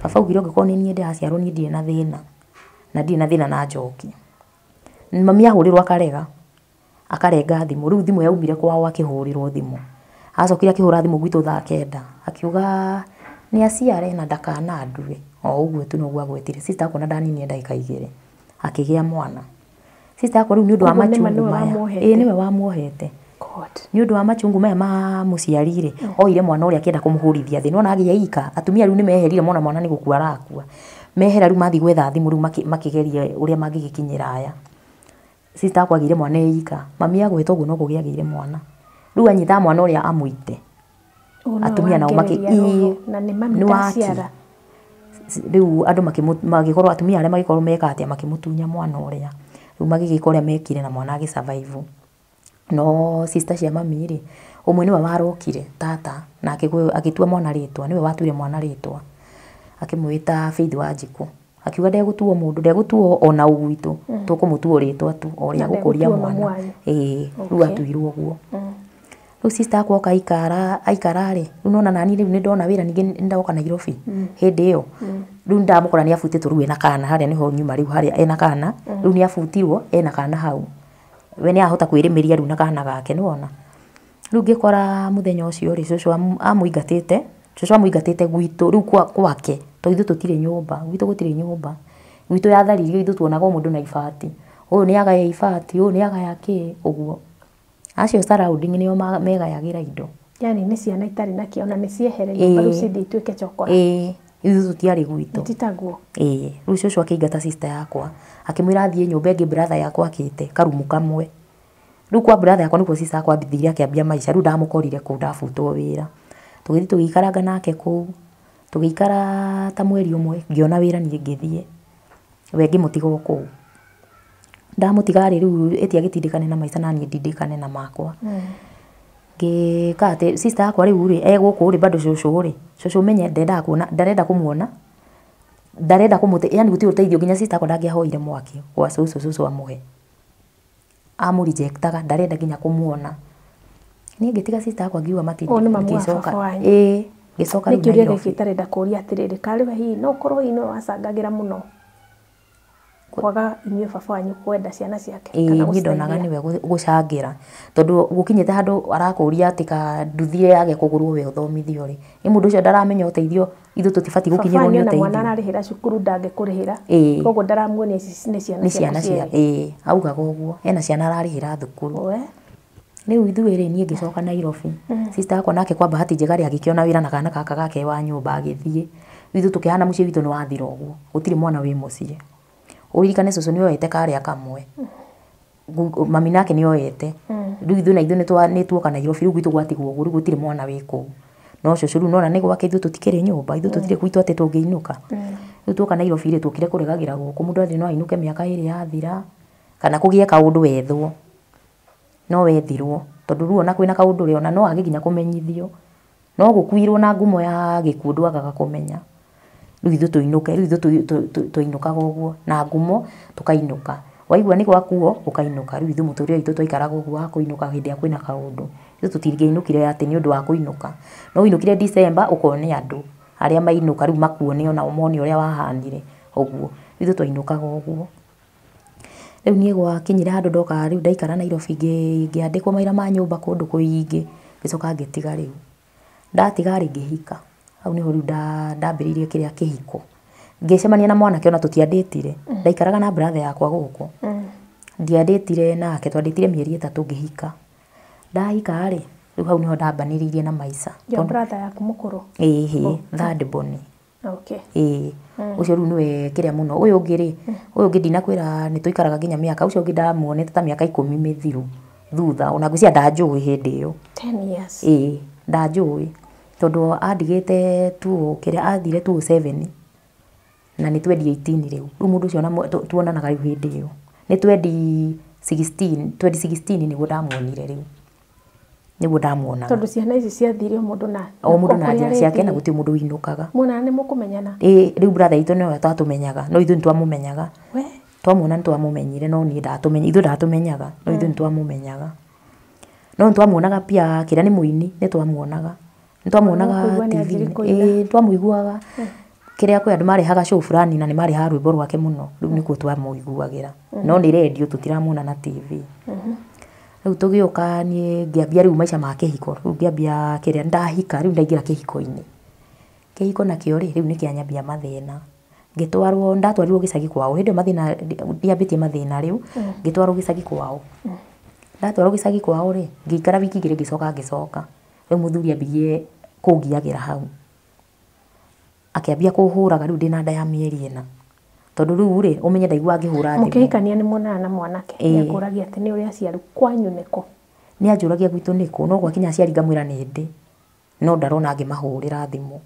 baba ugire ngiko ni nie ndaciarwo ni ndire na thina na ndire na thina na njoki mami ahurirwo akarenga thimu riu thimu yaumire kwao akihurirwo thimu acokire akihura thimu gwitu thaa 9 akiuga ni aciare na ndakana ndue o uguo tu noguo agwetire sister yakwa na ndanini ndagika 2 akigia mwana sister yakwa riu ni undu wa machungu maya niwe wamuohete ni undu wa machungu maya ma muciarire oire mwana uria akienda kumuhurithia thi nona agia ika atumia riu ni meherire mwana ni gukua arakua mehera riu mathi gwetha thimu riu makigeria uria magigikinyira aya sister yakwa agire mwana ika mami agweta uguo no kugiagire mwana riu anyita mwana uria amuite atumia nao na ni mami ndaciara riu andu magikorwo atumia aria magikorwo meka atia makimutunya mwana uria riu magigikoria mekire na mwana agisurvive no sister cia mami ri umwe niwe warokire tata na agitua mwana ritwa niwe watuire mwana ritwa akimwita Faith Wanjiku akiuga ndegutuo mundu ndegutuo ona ugwitu tukumutuo ritwa tu oria gukuria mwana riu atuirwo guo riu sister yakwa aikara ri riu nona nani riu ni ndona wira ningi ndaoka Nairobi hindi iyo riu ndamukora ni afutitwo riu ena kana haria niho nyuma riu haria ena kana riu ni afutirwo ena kana hau we ni ahota kwirimiria riu na kana gake ni wona riu ngikora muthenya ucio ri cucu amuingatite gwitu riu kwake to ithu tutire nyumba gwitu gutire nyumba gwitu yatharirio ithu tuonaga mundu na ibati uyu ni agaya ibati uyu ni agaya ki uguo acio surrounding nio megayagira indo yani ni ciana itari na kiona ni ciehereire baru cindi ituike chokora ithu tutiari gwitu titagwo riu cucu akingata sister yakwa akimwira athie nyumba ingi brother yakwa akite karumu kamwe riu kwa brother yakwa nikuo sister yakwa ambithiire akiambia maica riu ndamukorire ku ndafutwo wira tũgĩthiĩ tũgĩikaranga nake kũu tũgĩikara ta mweri ũmwe ngĩona wĩra niĩ ngĩthiĩ we ngĩmũtiga o kũu ndamũtiga rĩu ĩtia gĩtindĩkane na maica naniĩ ndindĩkane na makwa ngĩka atĩ sister yakwa rĩu rĩ egũkũ rĩ bado cũcũ menye ndarenda kũmuona ndarenda kũmũte yani gũtirĩ ũteithio nginya sister yakwa ndangĩahoire mwaki gwa cũcũ amũhe amũrejectaga ndarenda nginya kũmuona niĩ ngĩtiga sister yakwa ngiuga ngĩcoka ngĩcoka rĩu Nairobi nĩkĩũria tarenda kũria atĩrĩrĩ karĩwe hihi no korwo hihi no wacangagĩra mũno kwaga inyuĩ baba wanyu kwenda ciana ciake kana gũciteithia ndonaga niwe gũcangĩra tondũ gũkinyĩte handũ arakũria atĩ ka nduthie yage kũgũrwo we ũthomithio rĩ nĩ mũndũ ũcio ndaramenya ũteithio ithu tũtibati gũkinyĩrwo nĩ ũteithio mwana ararĩhĩra cukuru ndangĩkũrĩhĩra koguo ndaramuonia nĩ ciana cia augaga ũguo ena ciana ararĩhĩra thukuru rĩu ithuĩ rĩ niĩ ngĩcoka Nairobi sister yakwa nake kwa bahati njega rĩ agĩkĩona wĩra na kana kaka gake wa nyũmba agĩthiĩ ithu tũkĩhana mũciĩ witũ nĩ wathira ũguo gũtirĩ mwana wĩ mũciĩ ũririkane cũcũ nĩ oete karĩa kamwe mami nake nĩ oete rĩu ithuĩ na ithuĩ nĩ tuoka Nairobi rĩu gwitũ gwatigwo ũguo rĩu gũtirĩ mwana wĩ kũu no cũcũ rĩu nona nĩ gwake ithuĩ tũtikĩrĩ nyũmba ithuĩ tũtirĩ gwitũ atĩ tũngĩinũka rĩu tuoka Nairobi rĩ tũkire kũregagĩra gũkũ mũndũ arĩ no ainũke mĩaka ĩrĩ yathira kana kũgĩe kaũndũ wethwo no wethirwo tondũ rĩu ona kwĩna kaũndũ rĩ ona no agĩkinya kũmenyithio no gũkuirwo na ngumo ya gĩkuũ ndwagaga kũmenya rĩu ithuĩ tũinũke rĩu ithuĩ tũinũkaga ũguo na ngumo tũkainũka waigua nĩ gwakuo ũkainũka rĩu ithuĩ mũtũrĩre witũ twaikaraga ũguo wa kũinũka hĩndĩ ya kwĩna kaũndũ ithuĩ tũtingĩinũkire atĩ nĩ ũndũ wa kũinũka no winũkire December ũkone andũ arĩa mainũka rĩu makuone ona mone ũrĩa wahanire ũguo ithuĩ twainũkaga ũguo rĩu niĩ gwakinyire handũ ndoka rĩu ndaikara Nairobi ngĩandĩkwo maira ma nyũmba kũndũ kũingĩ ngĩcoka ngĩtiga rĩu ndatiga rĩ ngĩhika hau niho rĩu ndambĩrĩirie kĩrĩa kĩhiko ngĩcemania na mwanake ona tũtiandĩtire ndaikaraga na brother yakwa gũkũ ndiandĩtire nake twandĩtire mĩeri 3 ngĩhika ndahika rĩ rĩu hau niho ndambanĩrĩirie na maica your brother yaku mũkũrũ third born okay ucio rĩu nĩwe kĩrĩa mũno ũyũ ũngĩ rĩ ũyũ ũngĩ ndinakwĩra nĩ tũikaraga nginya mĩaka ũcio ũngĩ ndamuonete ta mĩaka 10 mĩthiru thutha ona ngwĩciria ndanjũĩ hĩndĩ ĩyo 10 years ndanjũĩ tondũ andigĩte kĩrĩa athire 7 na nĩ 2018 rĩu mũndũ ũcio ona tuonanaga rĩu hĩndĩ ĩyo nĩ 2016 nĩguo ndamuonire rĩu nĩguo ndamuonaga tondũ ciana ici ciathire mũndũ na mũndũ na njĩra ciake na gũtirĩ mũndũ winũkaga mwana nĩ mũkũmenyana rĩu brother itũ nĩwe twatũmenyaga no ithuĩ nĩtwamũmenyaga twamuona nĩtwamũmenyire no niĩ ithuĩ ndatũmenyaga no ithuĩ nĩtwamũmenyaga no nĩtwamuonaga pia kĩrĩa nĩ mũini nĩtwamuonaga TV twamũiguaga kĩrĩa kwĩ andũ marehaga show fulani na nĩ marehaga rwĩmbo rwake mũno rĩu nĩkuo twamũiguagĩra no nĩ radio tũtiramuona na TV rĩu tũgĩũka niĩ ngĩambia rĩu maica ma kĩhiko rĩu ngĩambia kĩrĩa ndahika rĩu ndaingĩra kĩhiko-inĩ kĩhiko nakĩo rĩ rĩu nĩkĩanyambia mathĩna ndatwarirwo gĩcagi kwao hĩndĩ mathĩna ndiambĩtie mathĩna rĩu ngĩtwarwo gĩcagi kwao ndatwarwo gĩcagi kwao rĩ ngĩikara wiki 2 ngĩcoka rĩu mũthuri ambirie kũngiagĩra hau akĩambia kũhũraga rĩu ndĩna nda ya mĩeri 4 tondũ rĩu rĩ ũmenye ndaigua ngĩhũra thimũ mũkĩhikania nĩ muonana na mwanake nĩakũragia atĩ nĩ ũrĩa aciaru kwanyu nĩkũ nĩ anjũragia gwitũ nĩkũ no gwakinya aciari ngamwĩra nĩ ndĩ no ndarona ngĩmahũrĩra thimũ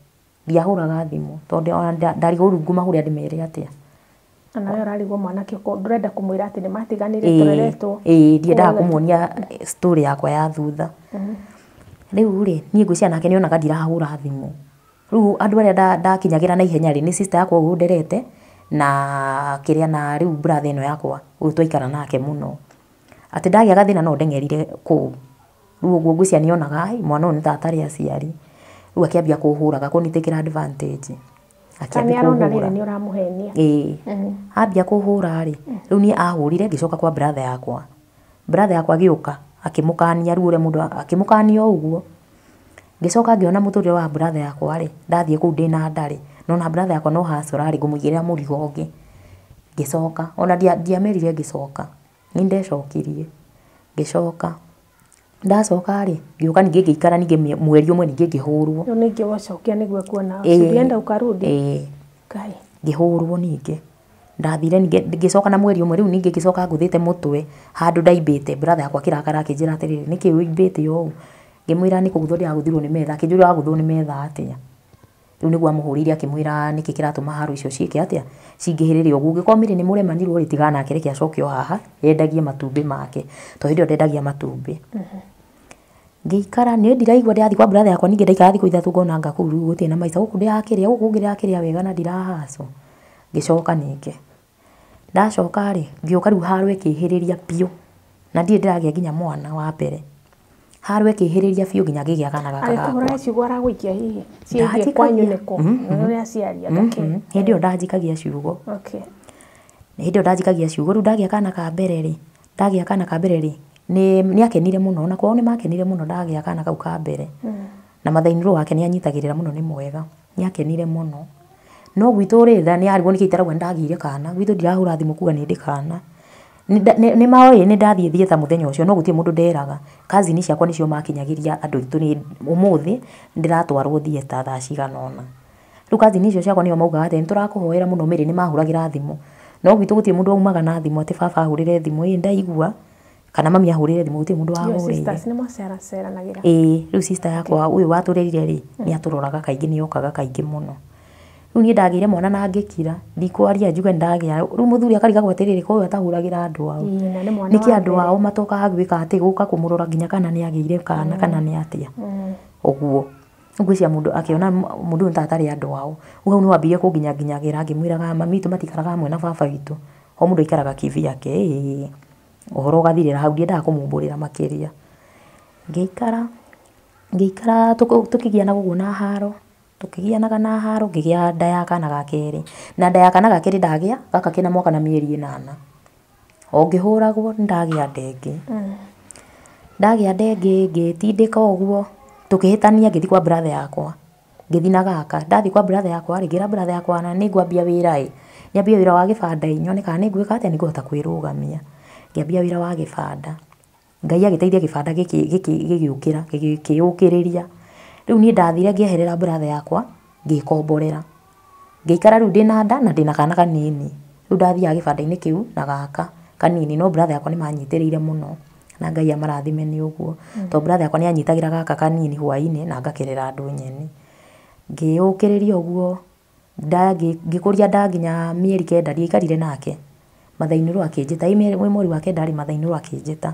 ndiahũraga thimũ tondũ ndarigwo rĩu ngũmahũrĩra ndĩmere atĩa nawe ũrarigwo mwanake ndũrenda kũmwĩra atĩ nĩmatiganire tũreretwo ndiendaga kũmuonia story yakwa ya thutha rĩu rĩ niĩ ngwĩciria nake nĩonaga ndirahũra thimũ rĩu andũ arĩa ndakinyagĩra na ihenya rĩ nĩ sister yakwa ũguo nderete na kĩrĩa na rĩu brother ĩno yakwa ũyũ twaikara nake mũno atĩ ndagĩa gathĩna no ndengerire kũu rĩu ũguo ngwĩciria nĩonaga mwana ũyũ nĩ ta atarĩ aciari rĩu akĩambia kũhũraga kũnitĩkĩra advantage akĩambia kũhũra nĩ ũramũhenia ambia kũhũra rĩ rĩu niĩ ahũrire ngĩcoka kwa brother yakwa agĩũka akĩmũkania rĩu ũrĩa mũndũ akĩmũkania ũguo ngĩcoka ngĩona mũtũrĩre wa brother yakwa rĩ ndathiĩ kũu ndĩna nda rĩ nona brother yakwa no hacũra rĩ ngũmũigĩrĩra mũrigo ũngĩ ngĩcoka ona ndiamerire ngĩcoka nĩ ndecokirie ngĩcoka ndacoka rĩ ngĩũka ningĩ ngĩikara ningĩ mweri ũmwe ningĩ ngĩhũrwo rĩu ningĩ wacokia nĩguo kuona usienda ukarudi kai ngĩhũrwo ningĩ ndathire ningĩ ngĩcoka na mweri ũmwe rĩu ningĩ ngĩcoka ngũthĩte mũtwe handũ ndaimbĩte brother yakwa kĩrakara akĩnjĩra atĩrĩrĩ nĩkĩ ũimbĩte ũũ ngimwira ni kuguthwo ndiraguthirwo ni metha akijura waguthwo ni metha atia riu niguo amuhurire akimwira niki kiratuma haru icio ciike atia cingihirire ugu ngikomire ni muremanirwo ri tigana akireke acokio haha yendagie matumbi make to hindio ndendagia matumbi ngikara ni ndiraigua ndathi kwa brother yakwa ninge ndaikara thiku ithatu ngona ngakuru gutie na maitha guku ndirakiria guku ngirakiria wega na ndirahaco ngicoka ninge ndacoka ri ngioka riu harwe kihiriria pio na ndie ndiragia nginya mwana wa mbere harwe kihiriria pio nginya ngigia kana gaka gakwa alikuhura ciugo aragwikia hihi ciĩgie kwanyu nĩkũ nĩ aciaria ndake hindi ndajikagia ciugo okay hindi ndajikagia ciugo riu ndagia kana ka mbere ri ni akenire muno na kwao ni makenire muno ndagia kana kau ka mbere na mathainiro wake ni anyitagirira muno ni mwega ni akenire muno no gwitu rinda ni arigwo nikitaragwa ndagire kana gwitu ndirahura thimu kuga ni ndikana ni maoye ni ndathie thieta muthenya ucio no gutie mundu nderaga kazi ni ciakwa nicio makinyagiria andu itu ni umuthi ndiratwarwo thieta thaa ciganona riu kazi ni cio ciakwa nio maugaga ati niturakuhoera muno miri ni mahuragira thimu no gwitu gutie mundu aumaga na thimu ati baba ahurire thimu ndaigua kana mami ahurire thimu gutie mundu ahurire sisters ni mwaceranagira riu sister yakwa uyu waturerire ri ni aturoraga kaingi ni yokaga kaingi muno riu ni ndagire mwana na ngikira ndikwaria njuge ndagia riu muthuri akariga gwatiriri ko uyu atahuragira andu ao niki andu ao matoka gwika ati guka kumurora nginya kana ni agire kana ni atia oguo ngwiciria mundu akiona mundu ntatari andu ao ugu ni wambire kunginyagira ngimwiraga mami tu matikaraga hamwe na baba gitu o mundu ikaraga kivi yake uhoro gathirira hau ndiendaga kumumburira makiria ngikara tukigiana gugu na haro tukigianaga na haro ngigia nda ya kana gakeri na nda ya kana gakeri ndagia gaka kina mwaka na mieri 8 o ngihuragwo ndagia ndenge ndagia ndenge ngitindika uguo tukihitania ngithi kwa brother yakwa ngithi na gaka ndathi kwa brother yakwa rigira brother yakwa na ningwambia wira nyambia wira wa gibanda nyone kana ningwika atia ningota kwirugamia ngiambia wira wa gibanda ngai agiteithia gibanda gigiukira gikiyukiriria riu ni ndathire ngieherera brother yakwa ngikomborera ngikara riu ndina nda na ndina kana kanini riu ndathia gibanda-ini kiu na gaka kanini no brother yakwa ni manyitiriire muno na ngai amarathime ni uguo to brother yakwa ni anyitagira gaka kanini hwaini na ngakirera andu nyeni ngiyukiriria uguo ngikuria nda nginya mieri 9 ndiikarire nake mathainiro akinjita mweri wa 9 ari mathainiro akinjita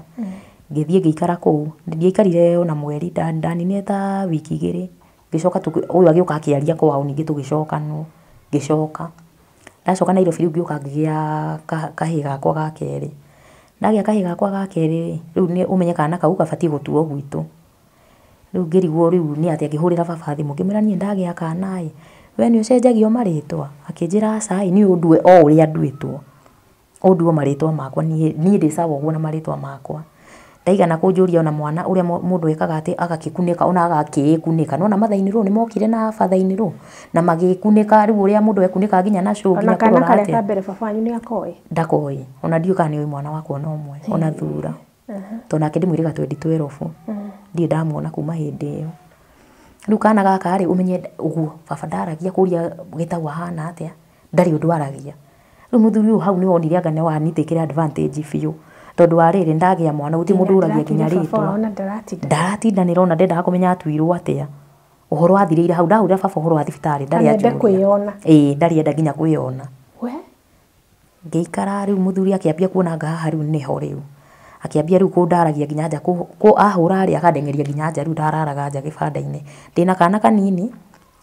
ngithie ngikara kuu ndiikarire ona mweri ndanine ta wiki 2 ngicoka uyu agioka akiaria kwao ningi tugicoka no ngicoka ndacoka Nairobi riu ngioka ngigia kahiga gakwa ga keri ndagia kahiga gakwa ga keri riu ni umenyekana kau gabatie gutuo gwitu riu ngirigwo riu ni atia ngihurira baba thimu ngimwira nie ndagia kana we ni ucenjagio maritwa akinjira aca ni undue o uria nduitwo unduo maritwa makwa nie ndicaga uguo na maritwa makwa ndaigana kunjuria ona mwana uria mundu ekaga ati agakikunika ona agakikunika nona mathainiro ni mokire na fathainiro na magikunika riu uria mundu ekunika nginya na show nginya kurora ati ona kana mbere babanyu ni akoi ndakoi ona ndiuka ni mwana wakwa no mwe ona thura to nake ndimwiriga 2012 ndie ndamuona kuma hindi iyo riu kana gaka ri umenye uguo baba ndaragia kuria gitagwa hana atia ndari undu aragia riu muthuri uyu hau ni wonire anga ni wanitikira advantage biu tondu wa riri ndagia mwana guti mundu uragia nginya ritwa ndaratinda nirona ndendaga kumenya atuirwo atia uhoro wathirire hau ndahurira baba uhoro wa thibitari ndari ajuria ndarienda nginya kwiyona we ngiikara riu muthuri akiambia kuona anga haha riu niho riu akiambia riu kundaragia nginya nja ku ahura ri akadengeria nginya nja riu ndararaga nja gibanda-ini ndina kana kanini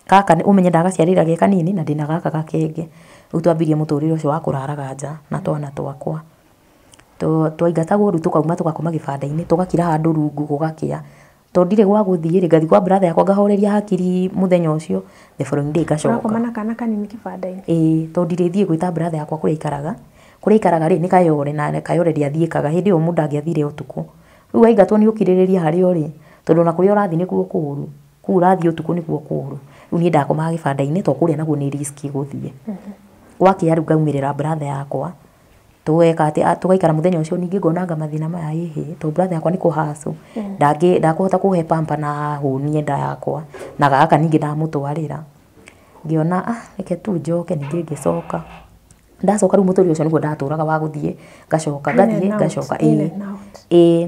kaka umenye ndagaciarira ge kanini na ndina gaka gakenge riu twambirie muturire ucio wa kuraraga nja na twana twakwa twaingatagwo riu tukauma tugakoma gibanda-ini tugakira handu rungu gugakia to ndire gwa guthie ri ngathi kwa brother yakwa ngahoreria hakiri muthenya ucio the following day ngacoka komana kana kanini gibanda-ini to ndire thie gwita brother yakwa kuria ikaraga ri ni kayore na kayore ria thiekaga hindi yo mundu angiathire utuku riu aingatwo ni ukiririria hario ri tondu na kuria urathi ni kuo kuru ku urathi utuku ni kuo kuru riu ni ndakomaga gibanda-ini to kuria naguo ni riski guthie gwakia riu ngaumirira brother yakwa tuweka ati tugaikara muthenya ucio ningi ngonanga mathina maya hihi to brother yakwa ni kuhacu ndakuhota kuhe pampa na hunie nda yakwa na gaka ningi ndamutwarira ngiona reke tu njoke ningi ngicoka ndacoka rĩu mũtũrĩre ũcio nĩguo ndatũraga wa gũthiĩ ngacoka ngathiĩ ngacoka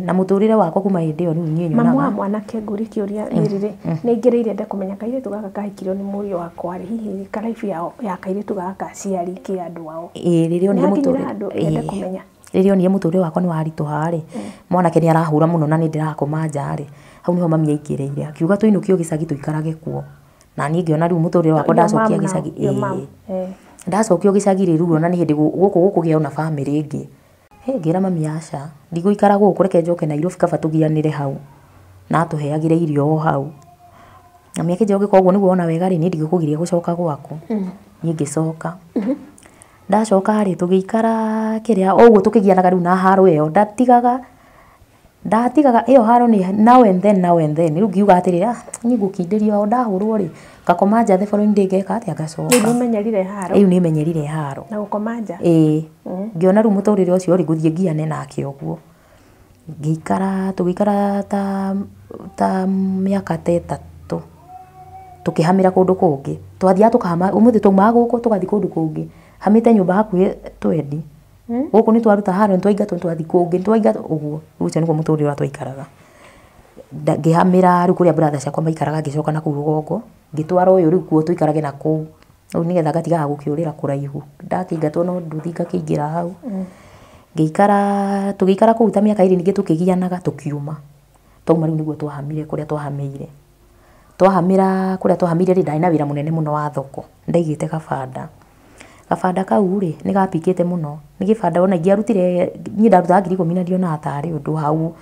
na mũtũrĩre wakwa kuma hĩndĩ ĩyo rĩu niĩ nyonaga mamu wa mwanake ngũri kĩũria rĩrĩ nĩ ingĩrĩire nde kũmenya kairĩtu gaka kahikirwo nĩ mũriũ wakwa rĩ hihi karaibu ya kairĩtu gaka ciari kĩ andũ ao rĩrĩa onire mũtũrĩre wakwa nĩ waritũha rĩ mwanake nĩ arahũra mũno na nĩ ndĩrakoma nja rĩ hau nĩho mami aingĩrĩire akiuga tũinũkio gĩcagi tũikarage kuo na niĩ ngĩona rĩu mũtũrĩre wakwa ndacokia gĩcagi ndacokio gĩcagi rĩu ona nĩ hĩndĩ gũkũ gũkũgĩa ona bamĩrĩ ĩngĩ ngĩra mami aca ndigũikara gũkũ reke njoke Nairobi kaba tũgianĩre hau na tũheagĩre irio o hau na mĩaka ĩngĩ ũgĩka ũguo nĩguo ona wega rĩ niĩ ndigũkũgiria gũcoka gwaku niĩ ngĩcoka ndacoka rĩ tũgĩikara kĩrĩa o ũguo tũkĩgianaga rĩu na haro ĩyo ndatigaga ĩyo haro nĩ now and then rĩu ngiuga atĩrĩrĩ niĩ ngũkindĩrio ndahũrwo rĩ ngakoma nja the following day ngeka atĩa ngacoka rĩu nĩ menyerire haro na gũkoma nja ngĩona rĩu mũtũrĩre ũcio rĩ gũthiĩ ngiane nake ũguo tũgĩikara ta mĩaka ta 3 tũkĩhamĩra kũndũ kũngĩ twathiaga tũkahama ũmũthĩ taumaga gũkũ tũgathiĩ kũndũ kũngĩ hamĩte nyũmba hakuhĩ twendi gũkũ nĩ twaruta haro nĩ twaingatwo twathi kũngĩ twaingatwo ũguo ũcio nĩguo mũtũrĩre ũrĩa twaikaraga ngĩhamĩra rĩu kũrĩa brother ciakwa maikaraga ngĩcoka na kũu rũgongo ngĩtwara ũyũ rĩu kuo tũikarage na kũu rĩu nĩgetha ngatigaga gũkĩũrĩra kũraihu ndakĩingatwo no nduthi ngakĩingĩra hau tũgĩikara kũu ta mĩaka ĩrĩ ningĩ tũkĩgianaga tũkiuma twauma rĩu nĩguo twahamire kũrĩa twahamĩra kũrĩa twahamire rĩ ndarĩ na wĩra mũnene mũno wa thoko ndaigĩte gabanda kau rĩ nĩ gapikĩte mũno nĩ gĩbanda ona ingĩarutire niĩ ndarutaga 10,000 na ndionaga tarĩ ũndũ hau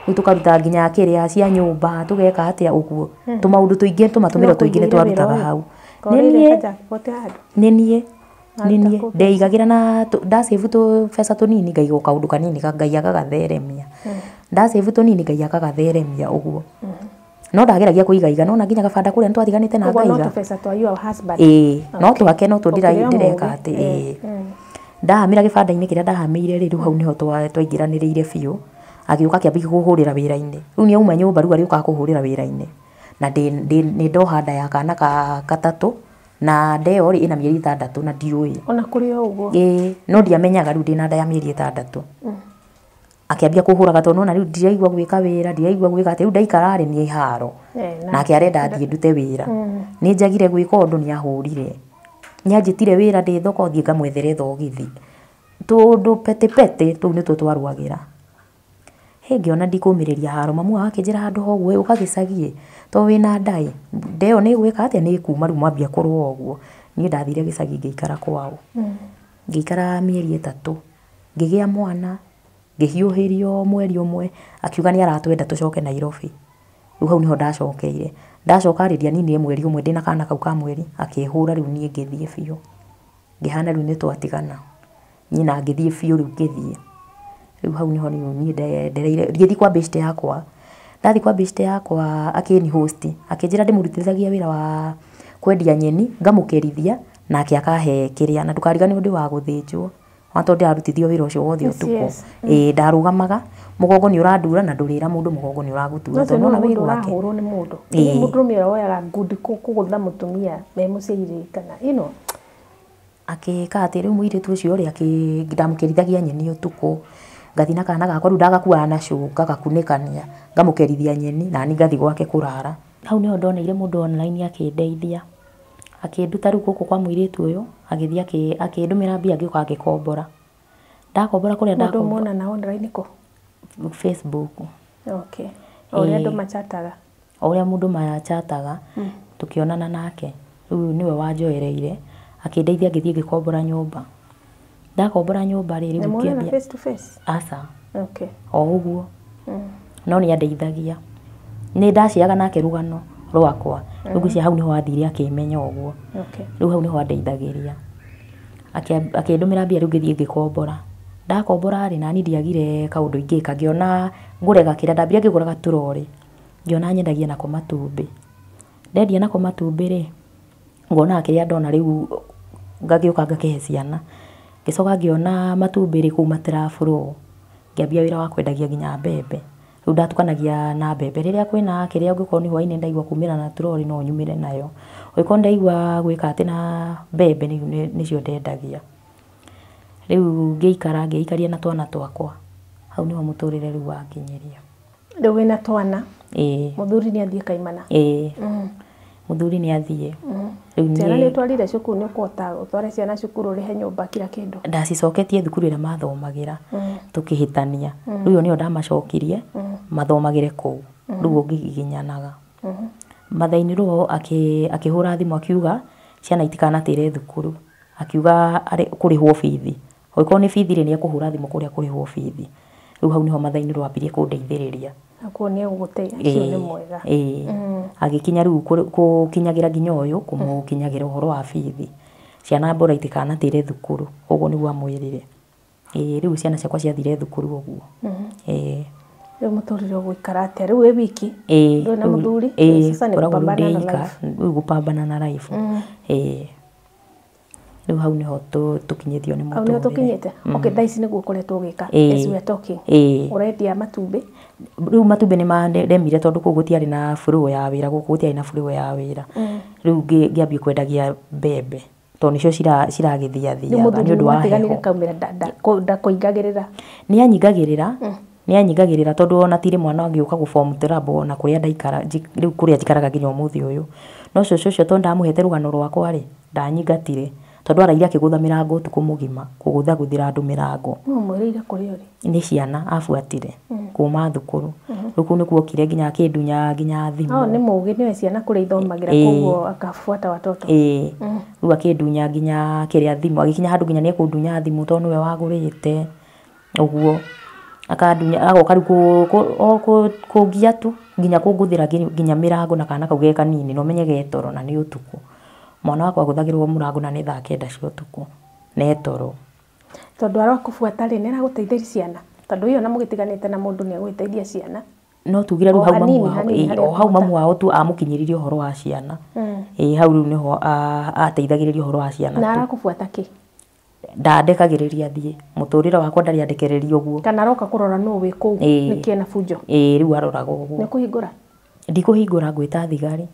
rĩu tũkaruta nginya kĩrĩa cia nyũmba tũgeka atĩa ũguo tũmaũndũ tũingĩ tũmatũmĩro tũingĩ nĩ twarutaga hau nĩ niĩ ndeigagĩra na ndasave tũbeca tũnini ngaiga kaũndũ kanini ngaiaga gatheremia ndasave tũnini ngaiaga gatheremia ũguo no ndageragia kũigaiga no na nginya gabanda kũrĩa nĩ twathiganĩte na ngaiga no twake no tũndireka atĩ ndahamĩra gĩbanda-inĩ kĩrĩa ndahamĩire rĩu hau nĩho twaingĩranĩrĩire biũ agĩũka akĩambia kũhũrĩra wĩra-inĩ rĩu nĩ auma nyũmba rĩu arĩũkaga kũhũrĩra wĩra-inĩ na nĩ ndoha nda ya kana gatatũ na ndeo rĩ ĩna mĩeri 6 na ndiũĩ ona kũrĩ o ũguo no ndiamenyaga rĩu ndĩna nda ya mĩeri 6 akĩambia kũhũraga tondũ nona rĩu ndiraigua gwĩka wĩra ndiraigua gwĩka atĩ rĩu ndaikara rĩ niĩ haro nake arenda thiĩ ndute wĩra nĩ njagire gwĩka ũndũ nĩ ahũrire nĩ anjĩtire wĩra ndĩ thoko thiĩ ngamwethere thogithi tũndũ petepete tũu nĩtwo twarũagĩra ngĩona ndikũmĩrĩria haro mamu akĩnjĩra handũ hoguo ũkagĩcagie to wĩna ndaĩ ndeo nĩ gwĩka atĩa nĩ kuma rĩu mwambia kũrũa ũguo niĩ ndathire gĩcagi ngĩikara kwao ngĩikara mĩeri 3 ngĩgĩa mwana ngĩhiũhĩrio mweri ũmwe akiuga nĩ aratwenda tũcoke Nairobi rĩu hau nĩho ndacokeire ndacoka rĩrĩa nini mweri ũmwe ndĩna kana kau ka mweri akĩhũra rĩu niĩ ngĩthiĩ biũ ngĩhana rĩu nĩ twatigana nyina ngĩthiĩ biũ rĩu ngĩthiĩ rĩu hau nĩho niĩ ndereire ngĩthiĩ kwa best yakwa ndathi kwa best yakwa akĩni host akĩnjĩra ndĩmũrutithagia wĩra wa kwendia nyeni ngamũkerithia nake akahe kĩrĩa na ndũkarigane ũndũ wa gũthĩnjwo tondũ ndarutithio wĩra ũcio wothe ũtukũ ndarũgamaga mũgongo nĩ ũrandura na ndũrĩra mũndũ mũgongo nĩ ũragutura tondũ nona wĩra wake ũrahũrwo nĩ mũndũ mũndũrũme ũrĩa woyaga ngundi kũgũtha mũtumia me mũciĩ kana akĩka atĩ rĩu mũirĩtu ũcio rĩ ndamũkerithagia nyeni ũtukũ ngathi na kana gakwa rĩu ndagakuaga na cuka gakunĩkania ngamũkerithia nyeni na ni ngathi gwake kũrara hau nĩho ndoneire mũndũ online akĩndeithia akĩnduta rĩu gũkũ kwa mũirĩtu ũyũ agĩthiĩ akĩndũmĩra mbia ngĩũka ngĩkombora ndakombora kũrĩa ndakombora mũndũ mona na online kũ Facebook ũrĩa andũ machataga ũrĩa mũndũ machataga tukionana nake rĩu niwe wanjoereire akĩndeithia ngĩthiĩ ngĩkombora nyũmba ndakombora nyũmba rĩ rĩu ngĩambia face to face aca o ũguo no nĩ andeithagia nĩ ndaciaga nake rũgano rwakwa rĩu ngĩcia hau nĩho athire akĩmenya ũguo rĩu hau nĩho andeithagĩria akĩndũmĩra mbia rĩu ngĩthiĩ ngĩkombora ndakombora rĩ nani ndiagire kaũndũ ingĩka ngĩona ngũre gakĩrĩa ndambire ngĩgũra gaturori ngĩona nyendagia nako matumbĩ ndendia nako matumbĩ rĩ ngona kĩrĩa ndona rĩu ngagĩũka ngakĩhe ciana ngĩcoka ngĩona matumbĩ rĩ kũu matirabũrwo ngĩambia wĩra wa kwendagia nginya mbembe rĩu ndatukanagia na mbembe rĩrĩa kwĩna kĩrĩa ũngĩkorwo nĩ hwainĩ ndaigua kumĩra na turori no nyumĩre nayo ũngĩkorwo ndaigua gwĩka atĩ na mbembe nĩcio ndendagia Riu ngeikaria na twana twakwa. Hau niho muturire riu wanginyiria. Riu wina twana Ĩĩ. muthuri ni athie kaimana. Ĩĩ. Muthuri ni athie. Riu Ciana ni twarire cukuru ni kwota utware ciana cukuru rihe nyumba kila kindu. Ndacicoketie thukuru ira mathomagira tukihitania. Riu niyo ndamacokirie mathomagire kuu. Riu ngiginyanaga. Mathaini ro akihura thimu akiuga ciana itikanatire thukuru. Akiuga kurihwo bithi. Oiko ni bithi ri ni akuhura thimu kuria kurihwo bithi. Riu hau niho mathaini ro ambirie kundeithiriria. Akuonia guguteithia cio ni mwega. Agikinya riu kukinyagira nginya uyu kumukinyagira uhoro wa bithi. Ciana mbora itikanatire thukuru. Uguo niguo amwirire. Riu ciana ciakwa ciathire thukuru uguo. Riu muturire guikara atia riu wi wiki. Ndona muthuri sasa ni kupambana na life. Gupambana na life. Riu hau niho tukinyithio ni muturire. Hau niho tukinyite. Okay, thaici niguo ukoretwo ugika. As we are talking. Urendia matumbi. Riu matumbi ni mandemire tondu ku gutiari na flow ya wira, guku gutiari na flow ya wira. Riu ngiambia kwendagia mbembe. Tondu nicio ciragithia thia ni undu wa tiganire kaumira ndakuingagirira. Ni anyingagirira tondu ona tire mwana angiuka gu form trouble na kuria ndaikara riu kuria njikaraga nginya umuthi uyu. No coco tondu ndamuhete rugano rwakwa ri ndanyingatire tondu araire akigutha mirango tuku mugima kugutha guthira andu mirango. No mwirire kuri uri. Ni ciana afuatire kuma thukuru. Ruku ni kuokire nginya kindunya nginya thimu. Ni mugi ni ciana kuri ithomagira koguo akafuata watoto. Riu akindunya nginya kiria thimu agikinya handu nginya ni kundunya thimu tondu we wagurite. Uguo akandunya agoka riu kugia tu nginya kunguthira nginya mirango na kana kauge kanini no menye getoro na ni utuku. Mwana wakwa guthagirwo murango na ni thaa 9 cia utuku. Ne toro. Tondu arakufuata ri nera guteithia ciana. Tondu iyo na mugitiganite na mundu ni agwiteithia ciana. No tugire riu hau mamu wao hau mamu wao tu amukinyiririe uhoro wa ciana. Hau riu niho ateithagiriria uhoro wa ciana. Na arakufuata ki? Ndandekagiriria thie muturire wakwa ndari andekereria uguo. Kana aroka kurora no wi kuu nikiena fujo. Riu aroraga uguo. Ni kuhingura? Ndikuhingura ngwita thigari.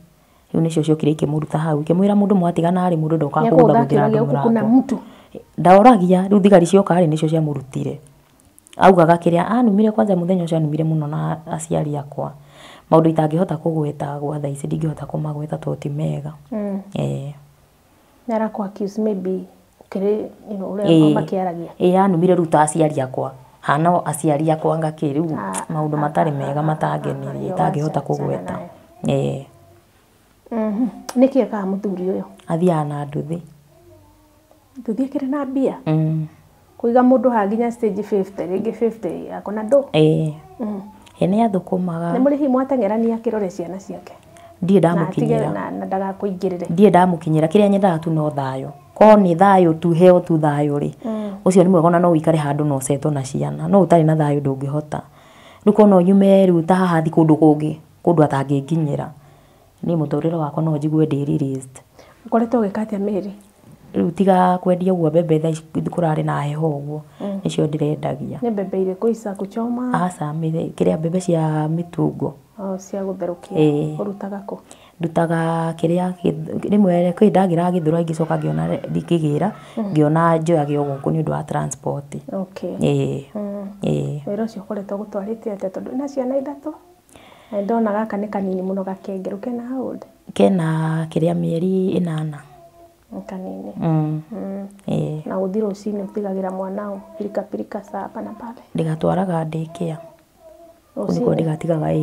Riu nicio ciokire ikimuruta hau ikimwira mundu mwatigana ari mundu ndoka kugutha guthira kuna mtu. Ndaoragia riu thigari cioka ari nicio cia murutire. Augaga kiria anumire kwanza muthenya ucio anumire muno na aciari akwa. Maundu itangihota kugweta gwa thaici ndingihota kumagweta toti mega. Nara kwa accuse maybe kire ule makiaragia. Anumire ru ta aciari akwa. Hana aciari akwa ngakiriu maundu matari mega matangenirie itangihota kugweta. Niki aka muthuri uyo athia na nduthi. Nduthi kire na mbia. Kuiga mundu ha nginya stage 50 ringi 50 akona ndo. Ene athukumaga. Ni muri himu atengerania kirore ciana ciake. Ndie ndamukinyira. Na ndaga kuingirire. Ndie ndamukinyira kiria nyendaga tu no thayo. Ko ni thayo tu heo tu thayo ri. Ucio ni mwega no wikare handu no seto na ciana. No utari na thayo ndungihota. Ruko no nyume ru ta haha thi kundu kungi. Kundu atanginginyira. Ni muturire wakwa no njigue ndi released. Ukoretwo gikatia meri. Riu tiga kwendia uguo bebe tha kurari na heho uguo nicio ndirendagia. Ni bebe ile kuisa kuchoma? Asa kiria bebe cia mitungo. Cia gutherukia. Urutaga ko? Ndutaga kiria rimwe kwi ndagira githura ngicoka ngiona ndikigira ngiona njoyaga guku ni undu wa transport. Wira ucio ukoretwo gutwarite ate tondu na ciana ithatu? Ndona gaka ni kanini muno gakengeru kena hold. Kena kiria mieri 8. Kanini. Na uthiro ucini utigagira mwanao pirika sapa na pale. Ndigatwaraga daycare. Niko ndigatigaga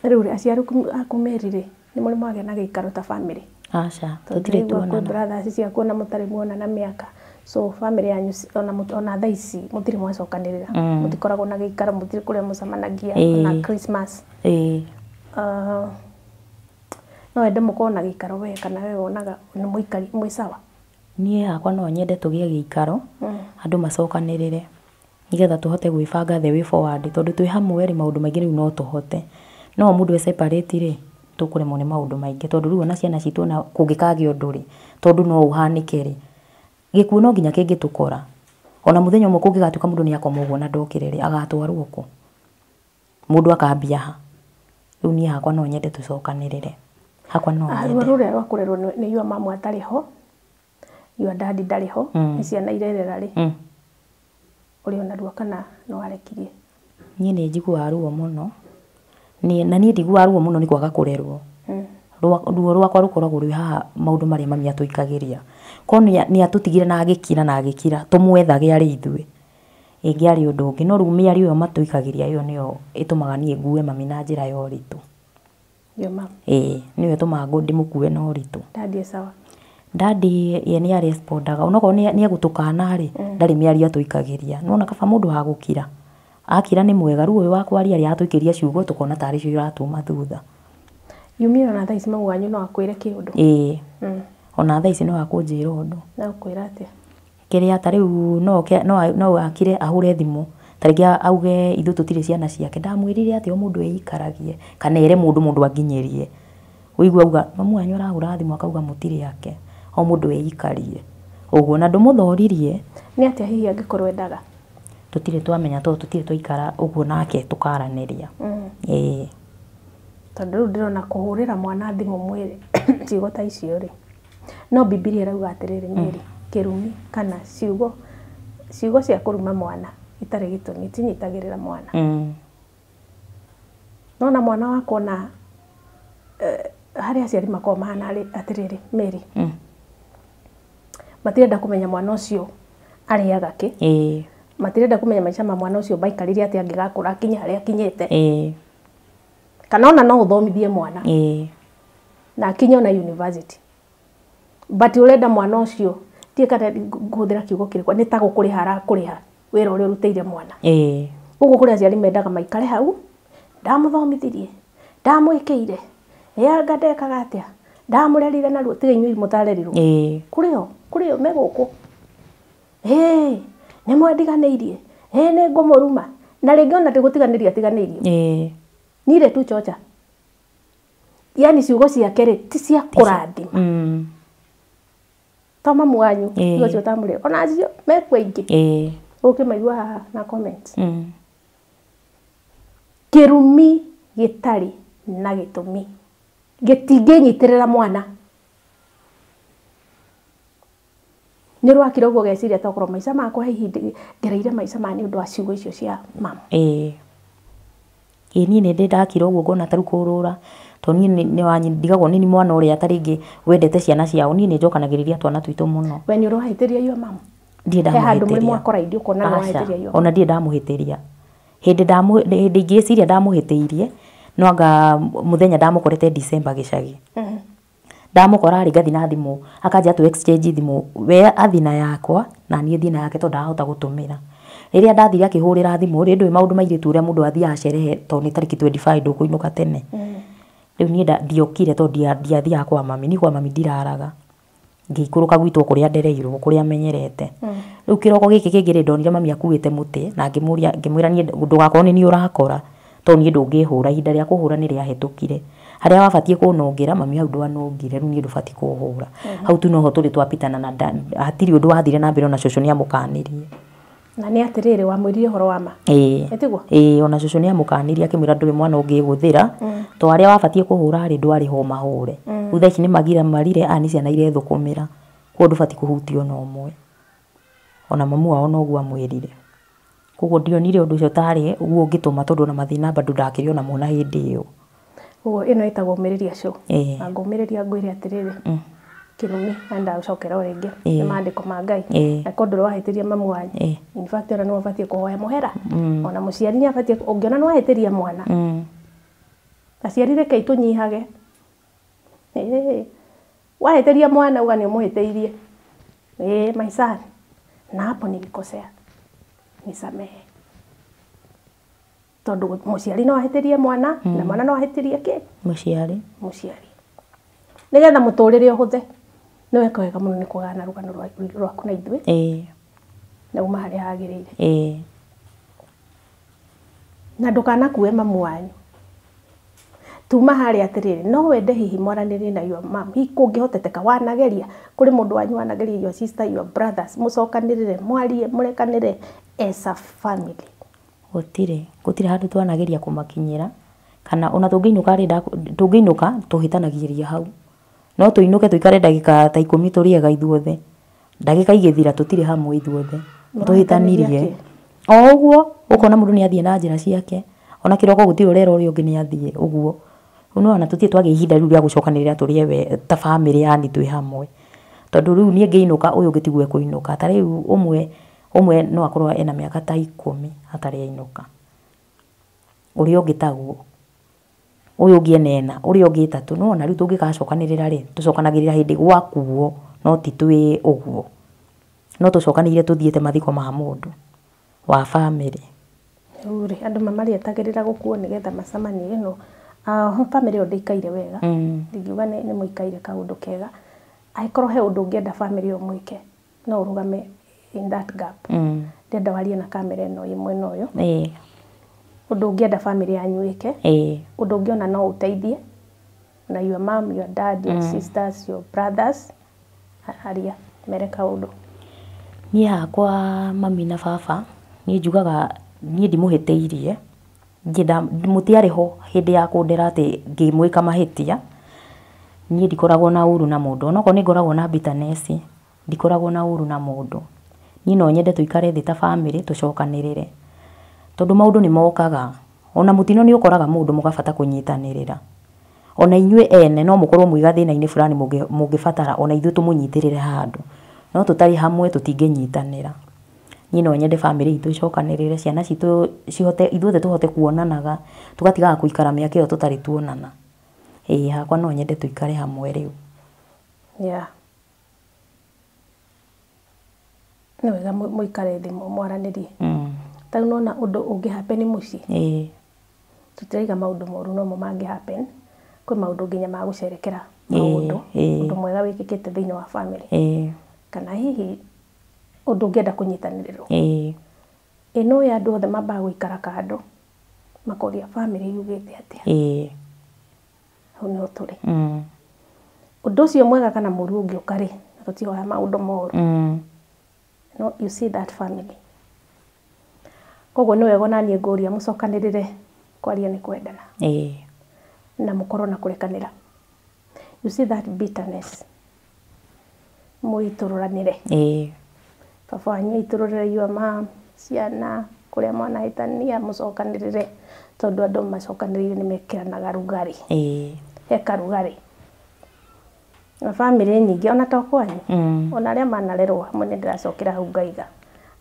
Riu aciari akumerire ni muri mwage na gikaro ta family. Aca tutire tuona brothers cia kuona mutari muona na miaka. So family yanyu ona thaici mutiri mwacokanirira. Mutikoragwo na gikaro mutiri kuria mucamanagia na Christmas. No ende mukona gikaro we kana we wonaga ni muikari mwisawa? Nie akwa no nyende tugie gikaro andu macokanirire nigetha tuhote gwibanga the way forward tondu twi hamwe ri maundu maingi riu no tuhote no mundu e separate ri tukuremwo ni maundu maingi tondu riu ona ciana citu na kungikagi undu ri tondu no uhanike ri gikuo no nginya kingi tukora ona muthenya umwe kungigatuka mundu ni akoma uguo na ndokirire agatwarwo ku mundu akambia ha riu nie akwa no nyende tucokanirire hakwa no nyende rure rwa kurerwo ni yua mamu atari ho your dad ndarĩ ho nĩ ciana irerera rĩ ũrĩ ona ruo kana no warekirie? Niĩ nĩ njiguaga ruo mũno na niĩ njiguaga ruo mũno nĩ kwaga kũrerwo. Ruo rwakwa rũkoragwo rwĩ haha maũndũ marĩa mami atũikagĩria. Korwo nĩ atũtigire na agĩkira tũmwethage arĩ ithuĩ ĩngĩarĩ ũndũ ũngĩ, no rĩu mĩario ĩyo matũikagĩria ĩyo nĩyo ĩtũmaga niĩ ngue mami na njĩra ya ũritũ. Yo mama. Nĩyo ĩtũmaga ndĩmũkue na ũritũ. Dadi sawa? Dadi ye nĩ arespondaga onokorwo nĩ egũtukana rĩ ndarĩ mĩario atũikagĩria. Nona kaba mũndũ wa gũkira akira nĩ mwega, rĩu ũyũ wa kwaria rĩ atũikĩria ciugo tũkona tarĩ cio iratuma thutha. Yumira na thaa ici mamu wanyu no akwĩre kĩũndũ? Ona thaa ici no akũnjĩra ũndũ. Na ũkwĩra atĩa? Kĩrĩa ta rĩu no akire ahũre thimũ tarĩngĩ auge ithuĩ tũtirĩ ciana ciake, ndamwĩrire atĩ o mũndũ eikaragie kana ere mũndũ anginyerie. Ũigua auga mamu wanyu arahũra thimũ akauga mũtirĩ yake, o mũndũ eikarie ũguo na ndũmũthoririe. Nĩ atĩa hihi angĩkorwo endaga? Tũtirĩ twamenya tondũ tũtirĩ twaikara ũguo nake tũkaranĩria. Tondũ rĩu ndĩrona kũhũrĩra mwana thimũ mwĩrĩ ciugo ta icio rĩ, no Bibilia ĩrauga atĩrĩrĩ Mary, kĩrumi kana ciugo cia kũruma mwana itarĩ gĩtũmi itinyitagĩrĩra mwana. Nona mwana wakwa na harĩa aciari makoragwo mahana atĩrĩrĩ Mary, matirenda kũmenya mwana ũcio arĩaga kĩ, matirenda kũmenya maica ma mwana ũcio maikarire atĩ angĩgakũra akinye harĩa akinyĩte, kana ona no ũthomithie mwana na akinye ona university, but ũrenda mwana ũcio tie kana kũhũthĩra kiugo kĩrĩkũ nĩ ta gũkũrĩha arakũrĩha wĩra ũrĩa ũrutĩire mwana. Ũguo kũrĩa aciari mendaga maikare hau, ndamũthomithirie, ndamwĩkĩire, anga ndekaga atĩa, ndamũrerire na ruo, tiga inyuĩ mũtarerirwo. Kũrĩ o me gũkũ, nĩ mwendiganĩirie, nĩ ngũmũruma, na rĩngĩ ona tigũtiganĩria atiganĩirio. Nire tu chocha. Yani ciugo ciake rĩ ti cia kũrathima. To mamu wanyu igo cio tamũrĩ ona acio mekwe ingĩ. Ũkĩmaigua haha na comments. Kĩrumi gĩtarĩ na gĩtũmi gĩtingĩnyitĩrĩra mwana. Nĩ rwakira ũguo geciria tokorwo maica makwa hihi ngereire maica ma nĩ ũndũ wa ciugo icio cia mama. Niĩ nĩ ndakira ũguo ngona tarĩ kũrũra to niĩ nĩ wandigagwo nĩ mwana ũrĩa tarĩngĩ wendete ciana ciao, niĩ nĩ njokanagĩrĩria twana twitũ mũno. We nĩ ũrahĩtĩria yo mama? Ndiĩ ndamũhĩtĩria. He handũ mwe mwakoraithio ũkona nĩ wahĩtĩria yo? Ona ndiĩ ndamũhĩtĩria. Hĩndĩ ingĩciria ndamũhĩtĩirie no anga mũthenya ndamũkorete December gĩcagi. Ndamũkora rĩ ngathi na thimũ akanja tu exchange thimũ, we athina yakwa na niĩ thina yake to ndahota gũtũmĩra. Rĩrĩa ndathire akĩhũrĩra thimũ rĩ ndũĩ maũndũ mairĩtu ũrĩa mũndũ athiaga cerehe to nĩ tarĩki 25 ndũkũinũka tene. Rĩu niĩ ndiokire to ndiathiaga kwa mami, ni kwa mami ndiraraga. Ngĩikũrũka gwitũ kũrĩa ndereirwo kũrĩa menyerete. Rĩu kĩroko gĩkĩ kĩngĩ rĩ ndonire mami akuĩte mũtĩ na ngĩmwĩra niĩ ndũgakorwo nĩ ũrakora to niĩ ndũngĩhũra, ihinda rĩa kũhũra nĩ rĩahĩtũkire. Harĩa wabatiĩ kũnongera mami hau ndwanongire, rĩu niĩ ndũbatiĩ kũhũra. Hau tu noho tũrĩ twapitana na hatirĩ ũndũ wathire na mbere ona cũcũ nĩ amũkanirie. Na nĩ atĩrĩrĩ wamwĩrire ũhoro wa ma? Ona cũcũ nĩ amũkanirie akĩmwĩra ndũrĩ mwana ũngĩgũthĩra to harĩa wabatiĩ kũhũra rĩ ndwarĩ ho mahũre. Thutha ici nĩ magira marire nĩ ciana irethũkũmĩra koguo ndũbatiĩ kũhutio na ũmwe. Ona mamu wao noguo amwĩrire. Koguo ndionire ũndũ ũcio tarĩ guo ũngĩtũma tondũ ona mathĩna bado ndakĩrĩ ona mona hĩndĩ ĩyo. Ũguo ĩno ĩtagwo ũmĩrĩria show. Na ngũmĩrĩria ngwĩre atĩrĩrĩ kĩrumi anda ũcokera o rĩngĩ nĩ maandĩko ma Ngai na ko ndũrĩ wahĩtĩria mamu wanyu. In fact ona nĩ wabatiĩ kũhoya mũhera, ona mũciari nĩ abatiĩ ũngĩona nĩ wahĩtĩria mwana. Aciari reke tũnyihage. Wahĩtĩria mwana uga nĩ ũmũhĩtĩirie. My son, na hapo nilikosea, nisamehe. Tondũ mũciari no ahĩtĩrie mwana na mwana no ahĩtĩrie kĩ? Mũciari. Nĩgetha mũtũrĩre ũhũthe nĩ weka wega mũno nĩ kũgana rũgano rwaku na ithuĩ na uma harĩa hagĩrĩire. Na ndũkanakue mamu wanyu. Tuma harĩa atĩrĩrĩ no wende hihi mwaranĩrie na your mom, hihi kũngĩhoteteka wanageria kũrĩ mũndũ wanyu wanageria your sister, your brothers, mũcokanĩrĩre mwarie mũrekanĩre as a family. Gũtirĩ handũ twanageria kũmakinyĩra kana ona tũngĩinũka tũhĩtanagĩria hau. No tũinũke tũikare ndagĩka ta 10 tũrĩega ithuothe. ndagika igithira tutire hamwe ithuothe tuhitanirie o uguo ukona mundu ni athie na njira ciake ona kiroko gutire urera uri ungi ni athie uguo unaona tutie twage ihinda riu ria gucokanirira turie we ta family yani twi hamwe tondu riu nie ngiinuka uyu ngitigwe kuinuka ta riu umwe no akorwo ena miaka ta 10 atari ainuka uri ungitagwo uyu ungi enena uri ungi 3 no na riu tungikacokanirira ri tucokanagirira hindi gwakuo no ti twi uguo no tucokanire tuthiete mathiko ma mundu wa family uri andu mamarietagirira gukuo nigetha macamanie no family ndikaire wega ndigiuga ni muikaire kaundu kega aikorwo he undu ngienda family umwike no urugame in that gap ndenda warie na kamera ino imwe noyo undu ngienda family anyuike undu ngiona no uteithie na your mom, your dad, your sisters, your brothers aria mere kaundu ni hakwa mami na baba ni njugaga ni ndimuhiteirie ngida mutiariho hindi ya kundera ati ngimwika mahitia ni ndikoragwo na uru na mundu onako ni ngoragwo na bitterness ndikoragwo na uru na mundu ni no nyende tuikare thi ta family tucokanirire tondu maundu ni mokaga ona mutino ni ukoraga mundu mugabata kunyitanirira ona inyue ene no mukorwo mwiga thina-ini fulani mungibatara ona ithu tumunyitirire handu no tutari hamwe tutinginyitanira ni no nyende family itu icokanirire ciana citu cihote ithuothe tuhote kuonanaga tugatigaga kuikara miaka iyo tutari tuonana hakwa no nyende tuikare hamwe riu ni wega muikare thi mwaranirie tau nona undu ungi happen mucii tutiriga maundu moru no mangi happen kwi maundu nginya ma gucerekera maundu undu mwega wikikite thiini wa family kana hihi undu ngienda kunyitaniriro ino ya andu othe mamba guikara kando makoria family yugite atia hau ni uturi undu ucio mwega kana muru ungi ukari tutihoya maundu moru no you see that family koguo ni wega nanie nguria mucokanirire kwaria ni kwendana na mukorwo na kurekanira you see that bitterness muitururanire baba wanyu itururire your mom ciana kuria mwana hitania mucokanirire tondu andu macokanirire ni mekiranaga rugari heka rugari na family nyingi ona to kwanyu ona aria manarerwo hamwe ni ndiracokera hau ngaiga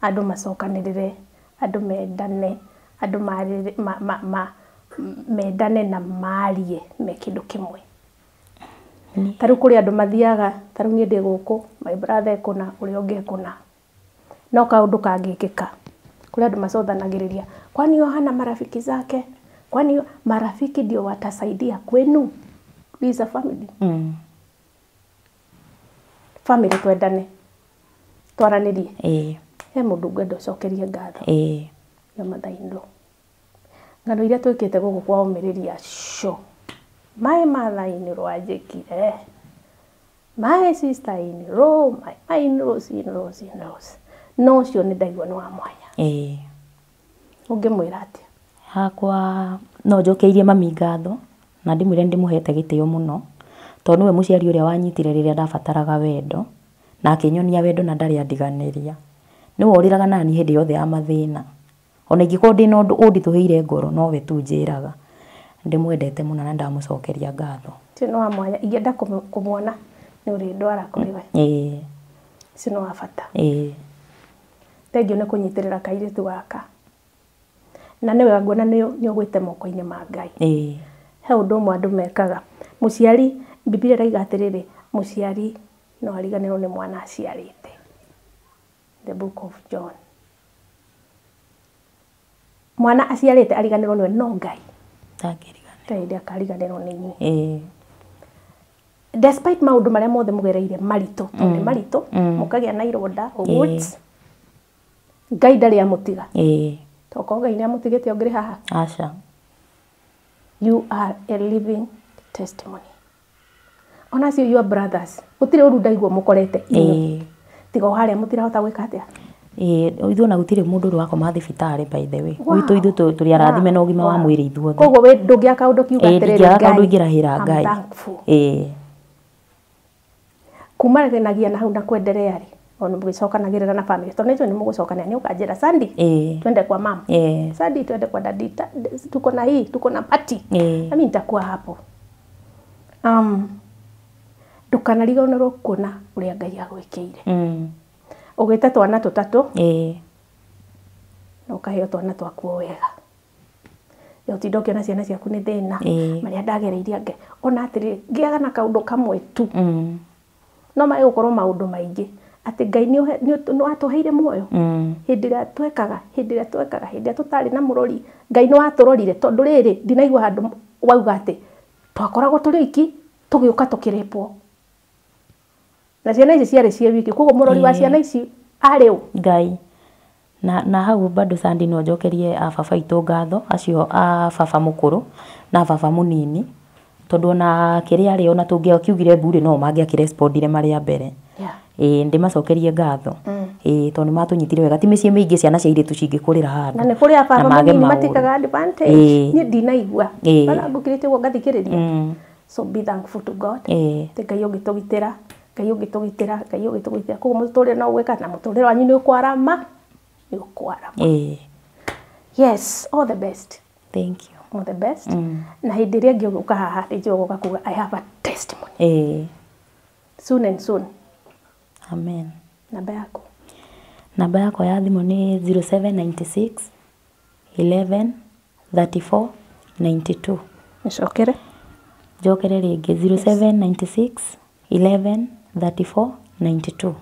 andu macokanirire andu mendane andu mendane na marie me kindu kimwe taru kuri andu mathiaga taru ni ndi guku my brother kuna uri ungi kuna no kaundu kangikika kuri andu macothanagiriria kwani Yohana marafiki zake kwani marafiki ndio watasaidia kwenu visa family family twendane twaranirie he mundu ngwenda ucokerie ngatho ya mathaindu ngano iria twikite guku kwa umiriria my mother in rwajikire my sister in law my in-laws no cio ni ndaigua ni wa mwanya ungimwira atia hakwa no njokeirie mami ngatho na ndimwire ndimuhete gitio muno tondu we muciari uria wanyitire riria ndabataraga wendo na akinyonia wendo na ndari andiganiria ni woriraga nani hindi yothe ya mathina ona ingiko ndi no undituheire ngoro no we tu njiraga ndimwendete muno na ndamucokeria ngatho tino wa mwanya ingenda kumuona ni uri ndwara kuri we sino wa bata tengio ni kunyitirira kairitu gaka na ni wega nguona ni ugwite moko-ini ma Ngai he undu umwe andu mekaga muciari Biblia raiga atiriri muciari no ariganirwo ni mwana aciarite the book of John mwana aciarite ariganirwo ni no Ngai tayari akariganirwo ni inyu despite maundu maria mothe mugereire marito tondu marito mukagia na ironda woods Ngai ndari amutiga toko Ngai ni amutigite ongiri haha aca you are a living testimony ona cio your brothers utire uru ndaigwo mukorete tiga haria mutirahota gwika atia ithu na gutire mundu uri wakoma thibitari by the way witu ithu turi arathime na ugima wa mwiri ithuothe koguo we ndungia kaundu kiuga atiriri Ngai kaundu ingirahira Ngai kumaranagia na hau na kwenderea ri ono mgicokanagirira na family to nejo ni mugocokania ni ukanjira Sandy twende kwa mama Sandy twende kwa daddy tuko na hii tuko na party mimi nitakuwa hapo ndukanariga onero kuona uria Ngai agwikiire ugita twana tutatu no kaheo twana twakuo wega yo tindoke na ciana ciaku ni thina maria ndagereirie ange ona atiri ngiaga na kaundu kamwe tu no mai gukorwo maundu maingi ati Ngai ni atuheire muoyo hindiria twekaga hindiria tutari na murori Ngai ni waturorire tondu riri ndinaigua handu wauga ati twakoragwo turi iki tugiuka tukirepwo na ciana ici ciari cie wiki koguo murori wa ciana ici ari u Ngai na hau bado Sandy no njokerie a baba itu ngatho acio a baba mukuru na baba munini tondu na kiria ari ona tungiakiugire mbure no mangiakirespondire maria mbere ndimacokerie ngatho tondu matunyitire wega ti micie mingi ciana cia iritu cingikurira handu na ni kuri a baba munini matikaga advantage ni ndinaigua bana ngukirite wo ngathikiriria so be thankful to God Ngai ugitugitira Ngai ugitugitira koguo muturire no gwika na muturire wanyu ni ukwarama yes all the best thank you all the best na hindi iria ngiuka haha njogoka kuga I have a testimony soon and soon amen namba yako ya thimu ni 0796 11 34 92 nicokere njokere ringi 0796 11 34 92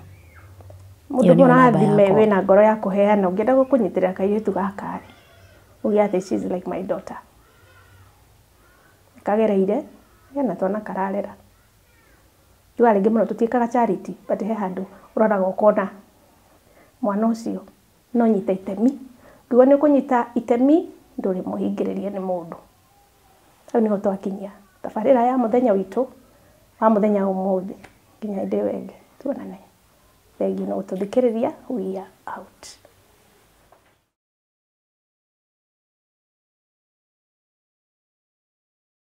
mundu murathime wina ngoro ya kuheana ungienda gukunyitirira kairetu gakari ugia ati she's like my daughter kagereire yana twana kararera jua ringi muno tutikaga charity but he handu uroraga ukona mwana ucio no nyita itemi nduo ni kunyita itemi nduri muhingiririe ni mundu au niho twakinyia tabarira ya muthenya witu wa muthenya umuthi nginya ndi wenge tuonane. Thank you no tuthikiriria we are out.